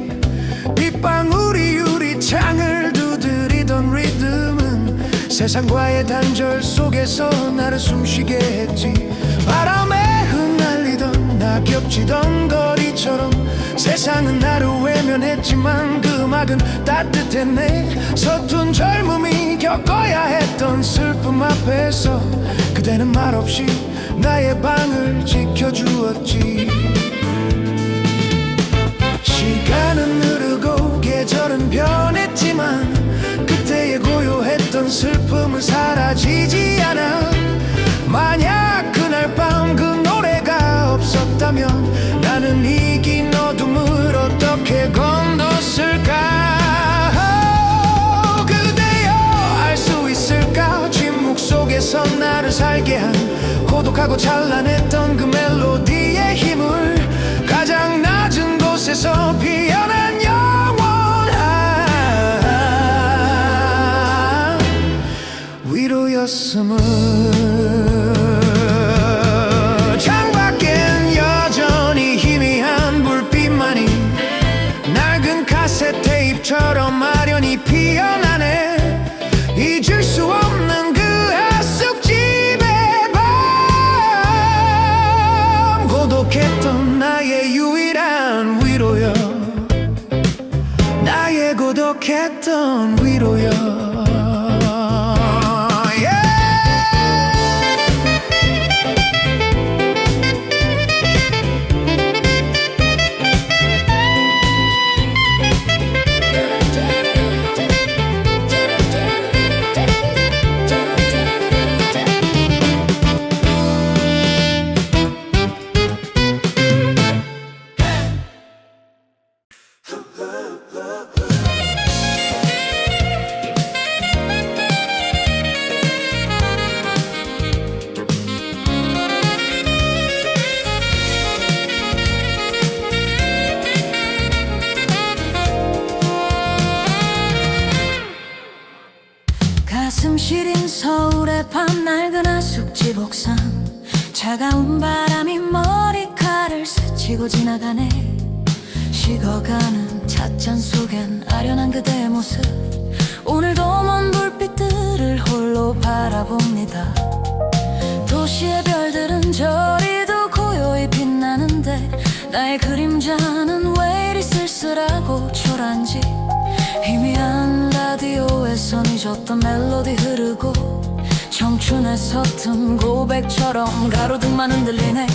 빗방울이 유리창을 두드리던 리듬은 세상과의 단절 속에서 나를 숨쉬게 했지. 바람에 흩날리던 낙엽지던 거리처럼 세상은 나를 외면했지만 그 음악은 따뜻했네. 서툰 젊음이 겪어야 했던 슬픔 앞에서 그대는 말없이 나의 방을 지켜주었지. 시간은 흐르고 계절은 변했지만 그때의 고요했던 슬픔은 사라지지 않아. 만약 그날 밤 그 노래가 없었다면 나는 이 긴 어둠을 어떻게 건넜을까. 그대여 알 수 있을까. 침묵 속에서 나를 살게 한 고독하고 찬란했던 그 멜로디의 힘을 가장 낮은 곳에서 피어난 영원한 위로였음을. 창밖엔 여전히 희미한 불빛만이 낡은 카세트 테이프처럼 아련히 피어나네. 잊을 수 없는 그 하숙집의 밤 고독했던 나의 유일한 위로여 나의 고독했던 위로여. 가슴 시린 서울의 밤 낡은 하숙집 옥상 차가운 바람이 머리카락을 스치고 지나가네. 식어가는 찻잔 속엔 아련한 그대의 모습 오늘도 먼 불빛들을 홀로 바라봅니다. 도시의 별들은 저리도 고요히 빛나는데 나의 그림자는 왜 이리 쓸쓸하고 초라한지. 희미한 라디오에선 잊었던 멜로디 흐르고 청춘의 서툰 고백처럼 가로등만 흔들리네.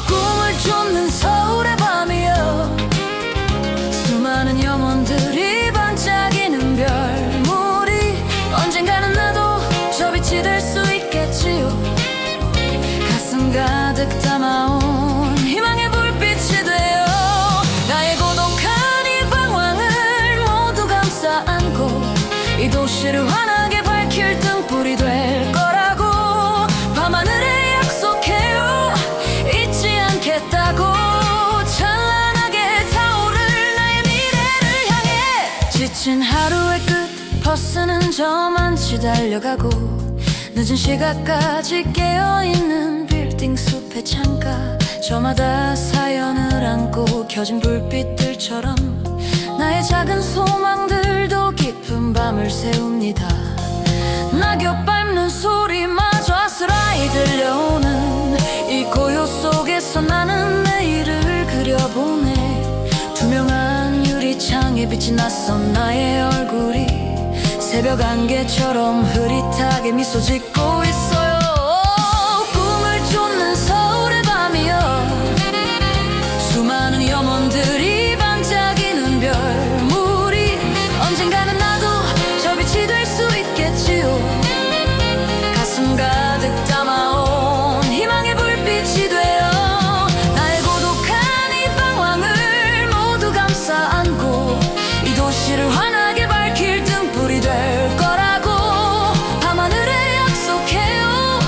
꿈을 쫓는 서울의 밤이여 수많은 영혼들이 반짝이는 별물이 언젠가는 나도 저 빛이 될 수 있겠지요. 가슴 가득 담아온 희망의 불빛이 되어 나의 고독한 이 방황을 모두 감싸 안고 이 도시를 환하게 밝힐 등불이 될 거라고 밤하늘에 약속해요. 버스는 저만치 달려가고 늦은 시간까지 깨어있는 빌딩 숲의 창가 저마다 사연을 안고 켜진 불빛들처럼 나의 작은 소망들도 깊은 밤을 새웁니다. 낙엽 밟는 소리마저 아스라이 들려오는 이 고요 속에서 나는 내일을 그려보네. 투명한 유리창에 비친 낯선 나의 얼굴이 새벽 안개처럼 흐릿하게 미소 짓고 있어요. 꿈을 쫓는 서울의 밤이여 수많은 염원들이 반짝이는 별물이 언젠가는 나도 저 빛이 될 수 있겠지요. 가슴 가득 담아온 희망의 불빛이 되어 나의 고독한 이 방황을 모두 감싸 안고 이 도시를 환하게 밝힐 등불이 될 거라고 밤하늘에 약속해요.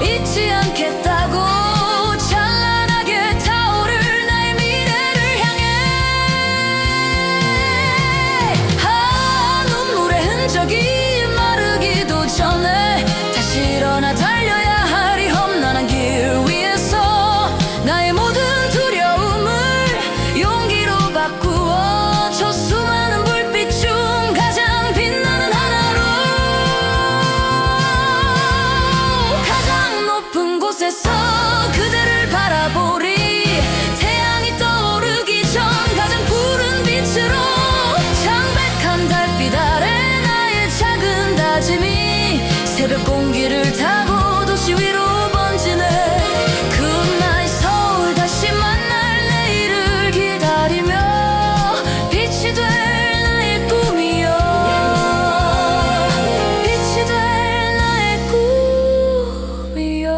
잊지 않겠다고 찬란하게 타오를 나의 미래를 향해. 눈물의 흔적이 마르기도 전에 다시 일어나 달려야 하리 험난한 길 위에서 나의 모든 두려움을 용기로 바꾸어 저 수많은 불빛 중 가장 빛나는 하나로 가장 높은 곳에서 그대를 바라보리. 태양이 떠오르기 전 가장 푸른 빛으로 창백한 달빛 아래 나의 작은 다짐이 새벽 공기를 타고 도시 위로 번지네. 굿나잇 서울 다시 만날 내일을 기다리며 빛이 될 나의 꿈이여 빛이 될 나의 꿈이여.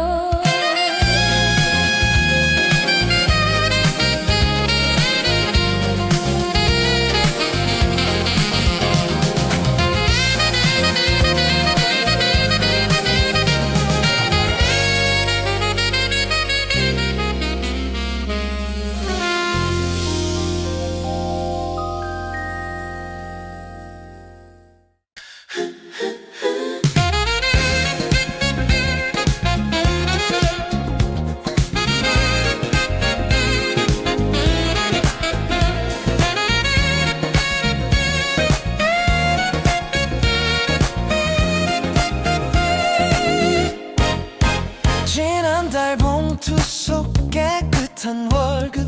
지난달 봉투 속 깨끗한 월급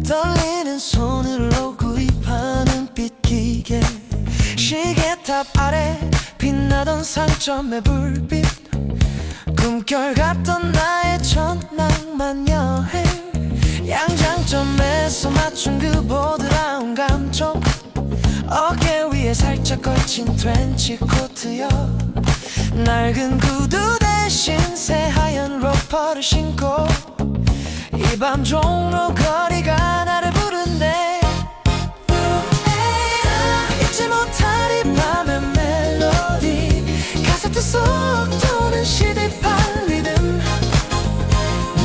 떨리는 손으로 구입하는 빗기계 시계탑 아래 빛나던 상점의 불빛 꿈결 같던 나의 첫 낭만 여행 양장점에서 맞춘 그 보드라운 감촉 어깨 위에 살짝 걸친 트렌치 코트여 낡은 구두 대신 새하얀 로퍼를 신고 이 밤 종로 거리가 나를 부른대. 잊지 못할 이 밤의 멜로디 카세트 속 도는 CD판 리듬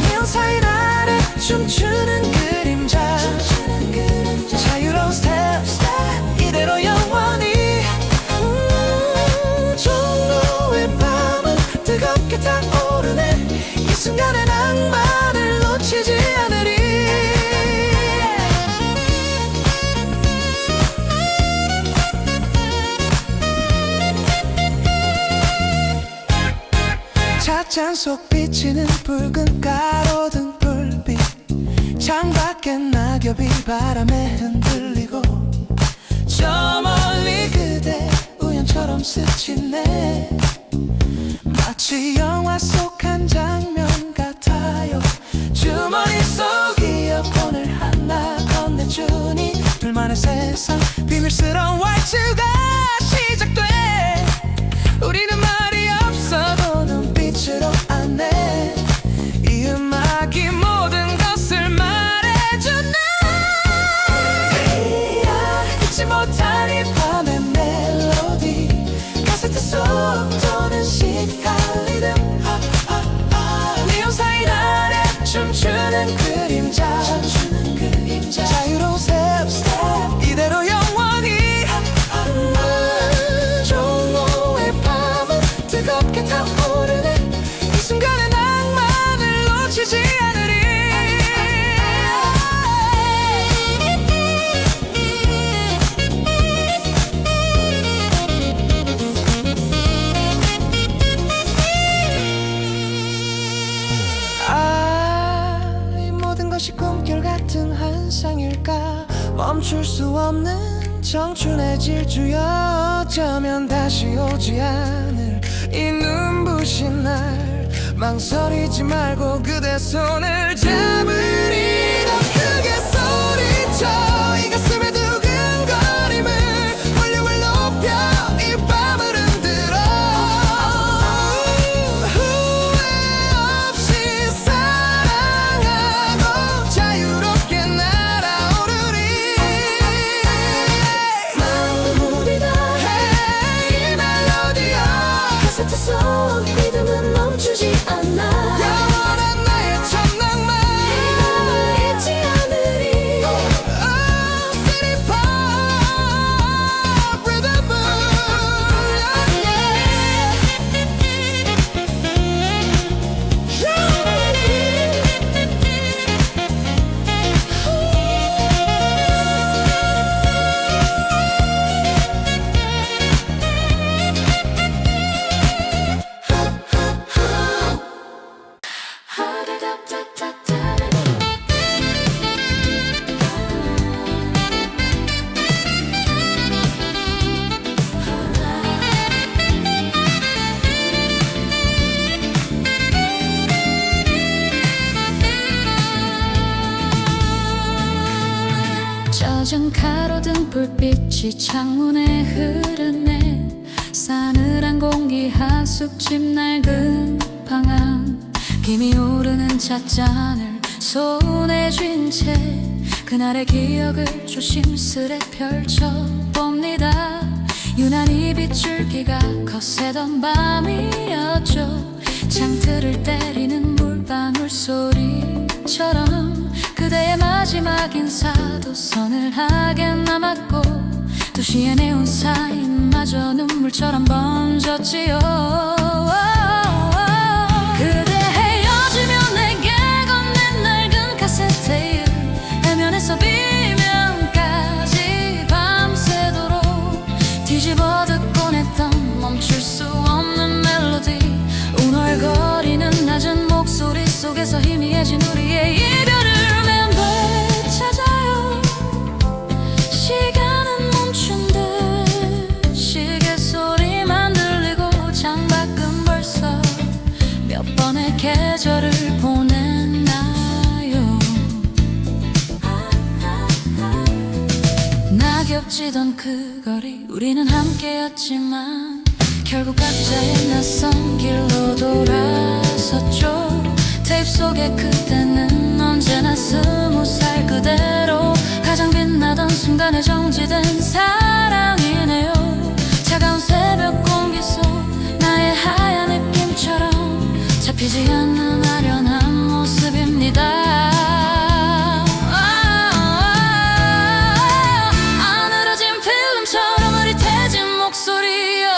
네온 사인 아래 춤추는 그림자 자유로운 스텝 이대로 영원히 종로의 밤은 뜨겁게 타오르네. 이 순간의 낭만을 놓치지 않으리. 찻잔 속 비치는 붉은 가로등 불빛 창밖에 낙엽이 바람에 흔들리고 저 멀리 그대 우연처럼 스치네. 마치 영화 속 한 장면 같아요. 주머니 속 이어폰을 하나 건네주니 둘만의 세상 비밀스러운 왈츠가 시작돼. 우리는 말이 없어도 눈빛으로 안내 이 음악이 모든 것을 말해주네. 잊지 못할 이 밤의 멜로디 카세트 속 도는 시간 리듬 네온 사인 아래 춤추는 그림자 자유로운 스텝 이대로 영원히 종로 멈출 수 없는 청춘의 질주여 어쩌면 다시 오지 않을 이 눈부신 날 망설이지 말고 그대 손을 잡으리 더 크게 소리쳐 이 가슴에 두근거림을 볼륨을 높여 이 밤을 흔들어 후회 없이 사랑하고 자유롭게 날아오르리 우리 다 이 멜로디야 카세트 속 리듬은 멈추지 않아 영원한 나의 첫 낭만 이밤을 잊지 않으리 City Pop Rhythm 젖은 가로등 불빛이 창문에 흐르네 싸늘한 공기 하숙집 낡은 방안 김이 오르는 찻잔을 손에 쥔 채 그날의 기억을 조심스레 펼쳐봅니다 유난히 빗줄기가 거세던 밤이었죠 창틀을 때리는 물방울 소리처럼 그대의 마지막 인사도 서늘하게 남았고 도시의 네온 사인마저 눈물처럼 번졌지요 그대 헤어지며 내게 건넨 낡은 카세트에 해면에서 비면까지 밤새도록 뒤집어 듣곤 했던 멈출 수 없는 멜로디 웅얼거리는 낮은 목소리 속에서 희미해진 우리의 이별을 매번 되찾아요 시간은 멈춘 듯 시계 소리만 들리고 창밖은 벌써 몇 번의 계절을 보냈나요 낙엽지던 그 거리 우리는 함께였지만 결국 각자의 낯선 길로 돌아섰죠 테이프 속의 그때는 언제나 20살 그대로 가장 빛나던 순간에 정지된 사랑이네요 차가운 새벽 공기 속 나의 하얀 느낌처럼 잡히지 않는 아련한 모습입니다 아늘어진 필름처럼 흐릿해진 목소리여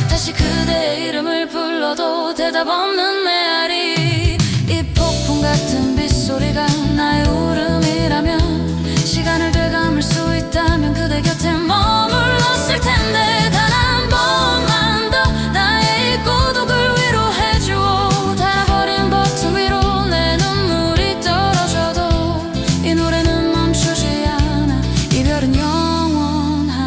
다시 그대의 이름을 불러도 대답 없는 메아리 이 폭풍 같은 빗소리가 나의 울음이라면 시간을 되감을 수 있다면 그대 곁에 머물렀을 텐데 단 한 번만 더 나의 이 고독을 위로해주오 닳아버린 버튼 위로 내 눈물이 떨어져도 이 노래는 멈추지 않아 이별은 영원하니까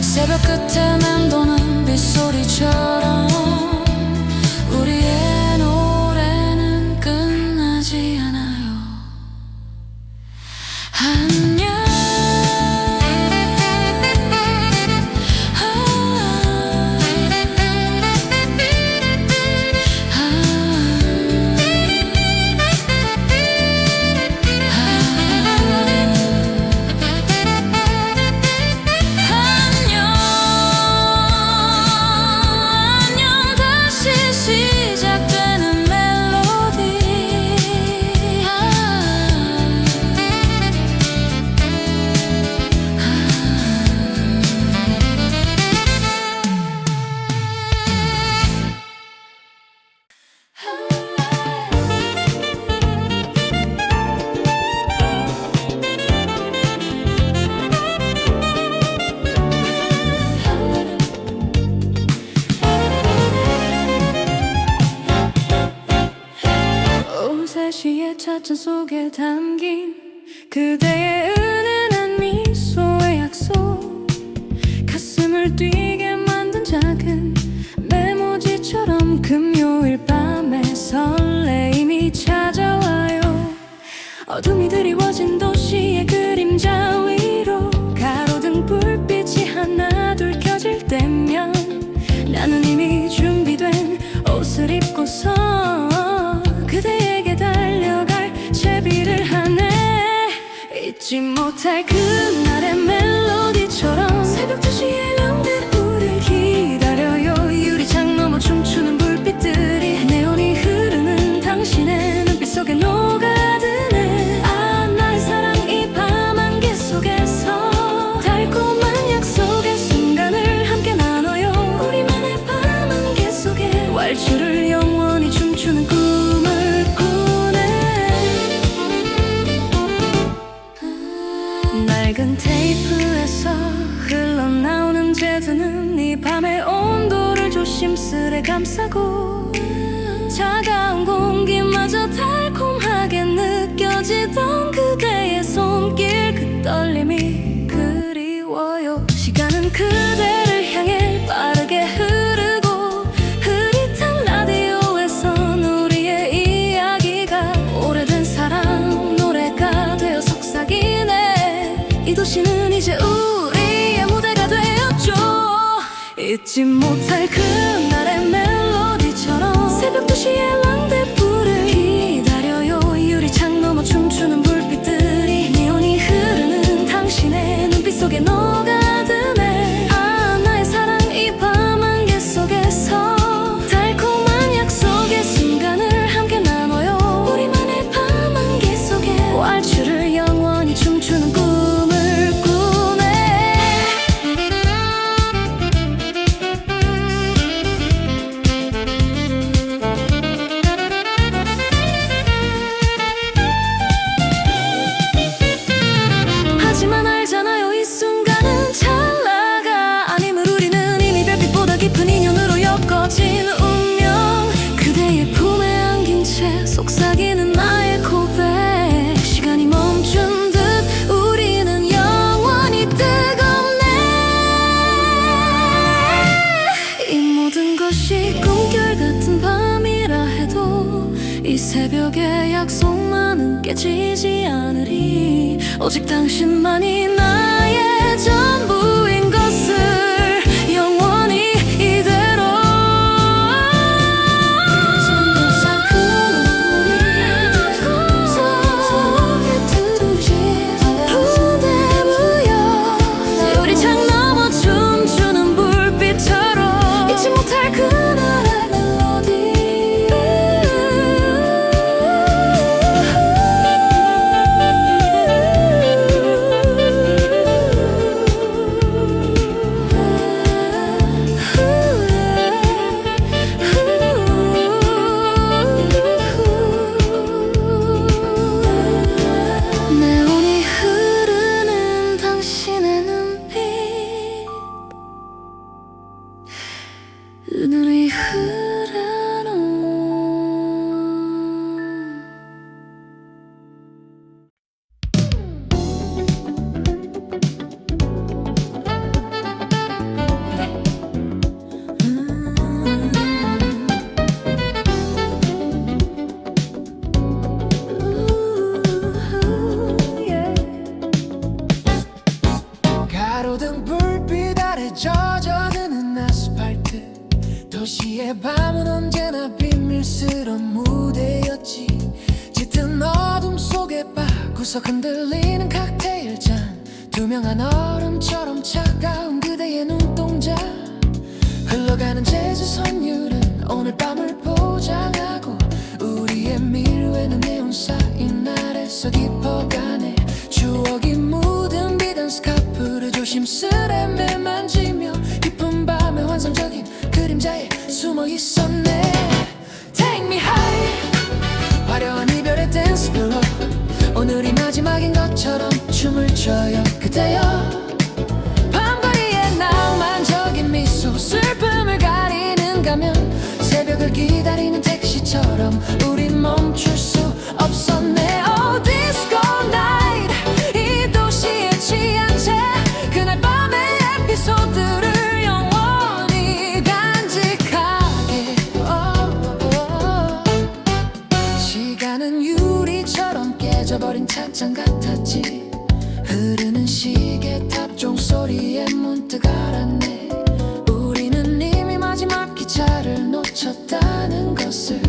새벽 끝에 맴도는 빗소리처럼 우리의 노래는 끝나지 않아요 안녕 차찬 속에 담긴 그대의 은은한 미소의 약속, 가슴을 뛰게 만든 작은 메모지처럼 금요일 밤에 설레임이 찾아와요. 어둠이 드리워진 도시의 그림자 위로 가로등 불빛이 하나둘 켜질 때면 나는 이미 준비된 옷을 입고서 그대에게 달려갈 채비를 하네. 잊지 못할 그날의 멜로디처럼 새벽 2시에 랑데부를 기다려요. 유리창 너머 춤추는 불빛들이 네온이 흐르는 당신의 눈빛 속에 녹아드네. 아, 나의 사랑 이 밤 안개 속에서 달콤한 약속의 순간을 함께 나눠요. 우리만의 밤 안개 속에 왈츠를 영원히 춤추는 꿈을 꾸네. 낡은 테이프에서 흘러나오는 재즈는 이 밤의 온도를 조심스레 감싸고 차가운 공기마저 달콤하게 느껴지던 그대의 손길, 그 떨림이 그리워요. 시간은 그대를 향해 빠르게 흐르고 흐릿한 라디오에선 우리의 이야기가 오래된 사랑 노래가 되어 속삭이네. 이 도시는 이제 우리의 무대가 되었죠. 잊지 못할 그날의 멜로디처럼 새벽 2시에 랑데부를 기다려요. 유리창 너머 춤추는 불빛들이 네온이 흐르는 당신의 눈빛 속에 녹아드네. 아, 나의 사랑 이 밤 안개 속에서 달콤한 약속의 순간을 함께 나눠요. 우리만의 밤 안개 속에 왈츠를 영원히 춤추는 꿈을 꾸네. 하지만 알잖아요, 이 순간은 찰나가 아님을 우리는 이미 별빛보다 깊은 인연으로 엮어진 운명. 그대의 품에 안긴 채 속삭이는 나의 고백, 시간이 멈춘 듯 우리는 영원히 뜨겁네. 이 모든 것이 꿈결 같은 밤이라 해도 이 새벽의 약속만은 깨지지 않으리. 오직 당신만이 나의 전부인 것을 영원히 이대로. 유리창 너머 춤추는 불빛처럼 잊지 못할 그날의 멜로디. 네온이 흐르는 당신의 눈빛, 눈이 흐르는 가로등 불빛 아래 젖어드는 아스팔트, 도시의 밤은 언제나 비밀스러운 무대였지. 짙은 어둠 속에 구석 흔들리는 칵테일 잔, 투명한 얼음처럼 차가운 그대의 눈동자, 흘러가는 재즈 선율은 오늘 밤을 포장하고 우리의 미래는 네온 사인 아래서 깊어가네. 추억이 묻은 비단 스카프를 조심스레 매만지며 깊은 밤의 환상적인 그림자에 숨어 있었네. Take me high, 화려한 이별의 댄스 플로어, 오늘이 마지막인 것처럼 춤을 춰요 그대여. 밤거리의 낭만적인 미소, 슬픔을 가리는 가면, 새벽을 기다리는 택시처럼 우린 멈출 수 없었네. 한잔 같았지. 흐르는 시계 탑종 소리에 문득 알았네. 우리는 이미 마지막 기차를 놓쳤다는 것을.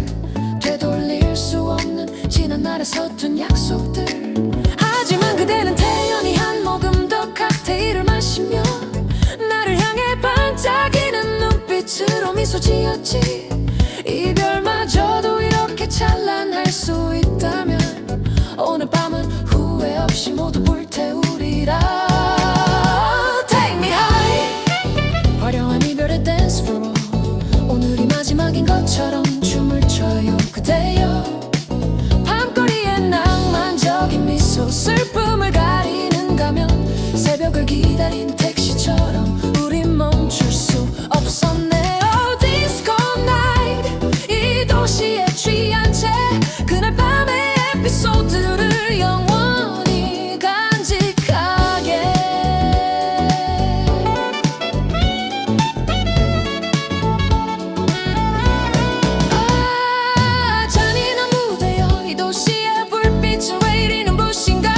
되돌릴 수 없는 지난 날의 서툰 약속들. 하지만 그대는 태연히 한 모금 더 칵테일을 마시며 나를 향해 반짝이는 눈빛으로 미소 지었지. 이별마저도 이렇게 찬란할 수 있다면 오늘 밤은 후회 없이 모두 불태우리라. Take me high. 화려한 이별의 댄스 플로어. 오늘이 마지막인 것처럼 춤을 춰요 그대여. 밤거리의 낭만적인 미소. 슬픔을 가리는 가면. 새벽을 기다린 택시처럼 우린 멈출 수 없었네. Oh disco night. 이 도시에 취한 채 그날 밤의 에피소드를 영원히 간직하게. 아 잔인한 무대여. 이 도시의 불빛은 왜 이리 눈부신가.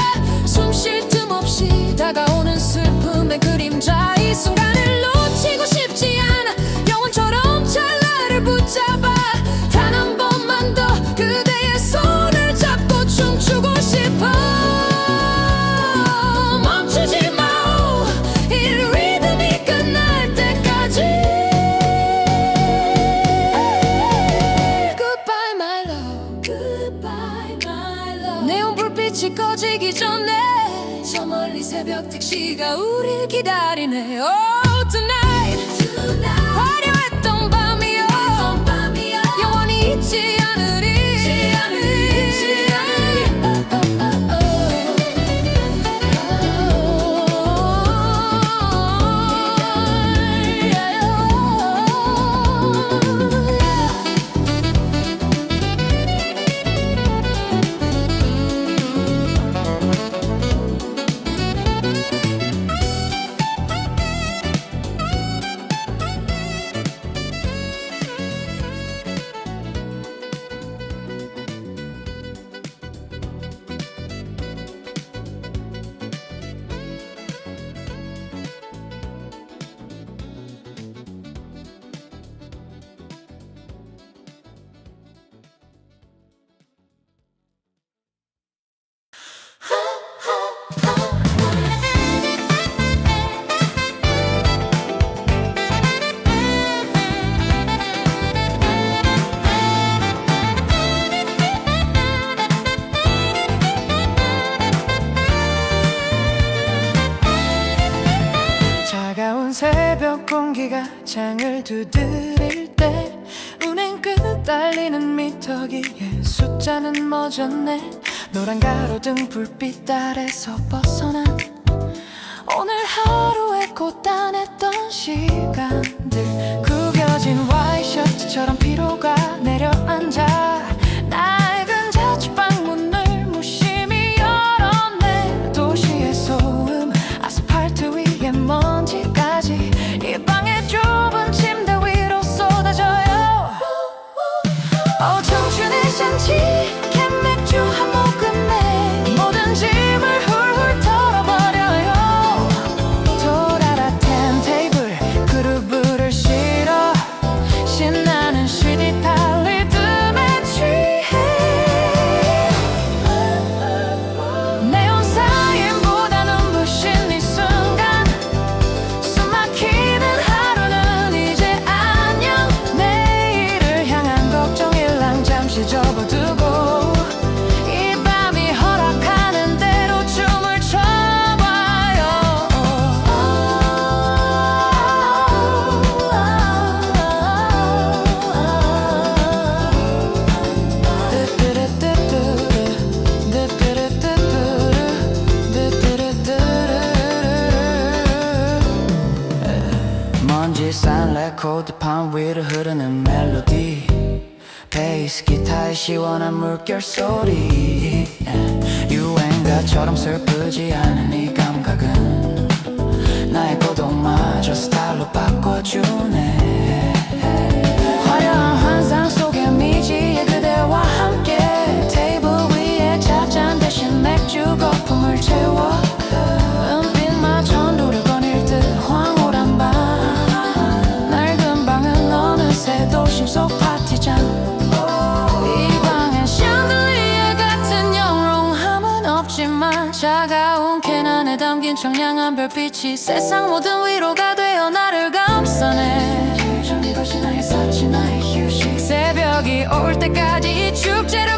숨 쉴 틈 없이 다가오는 슬픔의 그림자. 이 순간을 놓치고 싶지 않아. 영원처럼 찰나를 붙잡아. 단 한 번만 더 그대의 손을 잡고 춤추고 싶어. 멈추지 마. 이 리듬이 끝날 때까지. Goodbye my love. Goodbye my love. 네온 불빛이 꺼지기 전에 저 멀리 새벽 택시가 우릴 기다리네. Oh tonight. 화려했던 밤이여. 영원히 잊지 않으리. 차가운 새벽 공기가 창을 두드릴 때 운행 끝 달리는 미터기에 숫자는 멎었네. 노란 가로등 불빛 아래서 벗어난 오늘 하루의 고단했던 시간들. 구겨진 와이셔츠처럼 피로가 내려앉아 낡은 자취방 문을 무심히 열었네. 도시의 소음 아스팔트 위에 먼지까지 이 방의 좁은 침대 위로 쏟아져요. 청춘의 잔치 캔맥주 한 모금에 모든 짐을 훌훌 털어버려요. 돌아라 텐테이블 그루브를 실어 신나는 쉬디타 리듬에 취해. 네온 사인보다 눈부신 이 순간. 숨 막히는 하루는 이제 안녕. 내일을 향한 걱정 일랑 잠시 접어두고 이 밤이 허락하는 대로 춤을 춰봐요. 먼지 쌓인 레코드판 위로 흐르는 멜로디. 베이스 기타의 시원한 물결 소리. 유행가처럼 슬프지 않은 이 감각은 나의 고독마저 스타일로 바꿔주네. 화려한 환상 속의 미지의 그대와 함께 테이블 위에 찻잔 대신 맥주가 불빛이 세상 모든 위로가 되어 나를 감싸네. 새벽이 올 때까지 이 축제를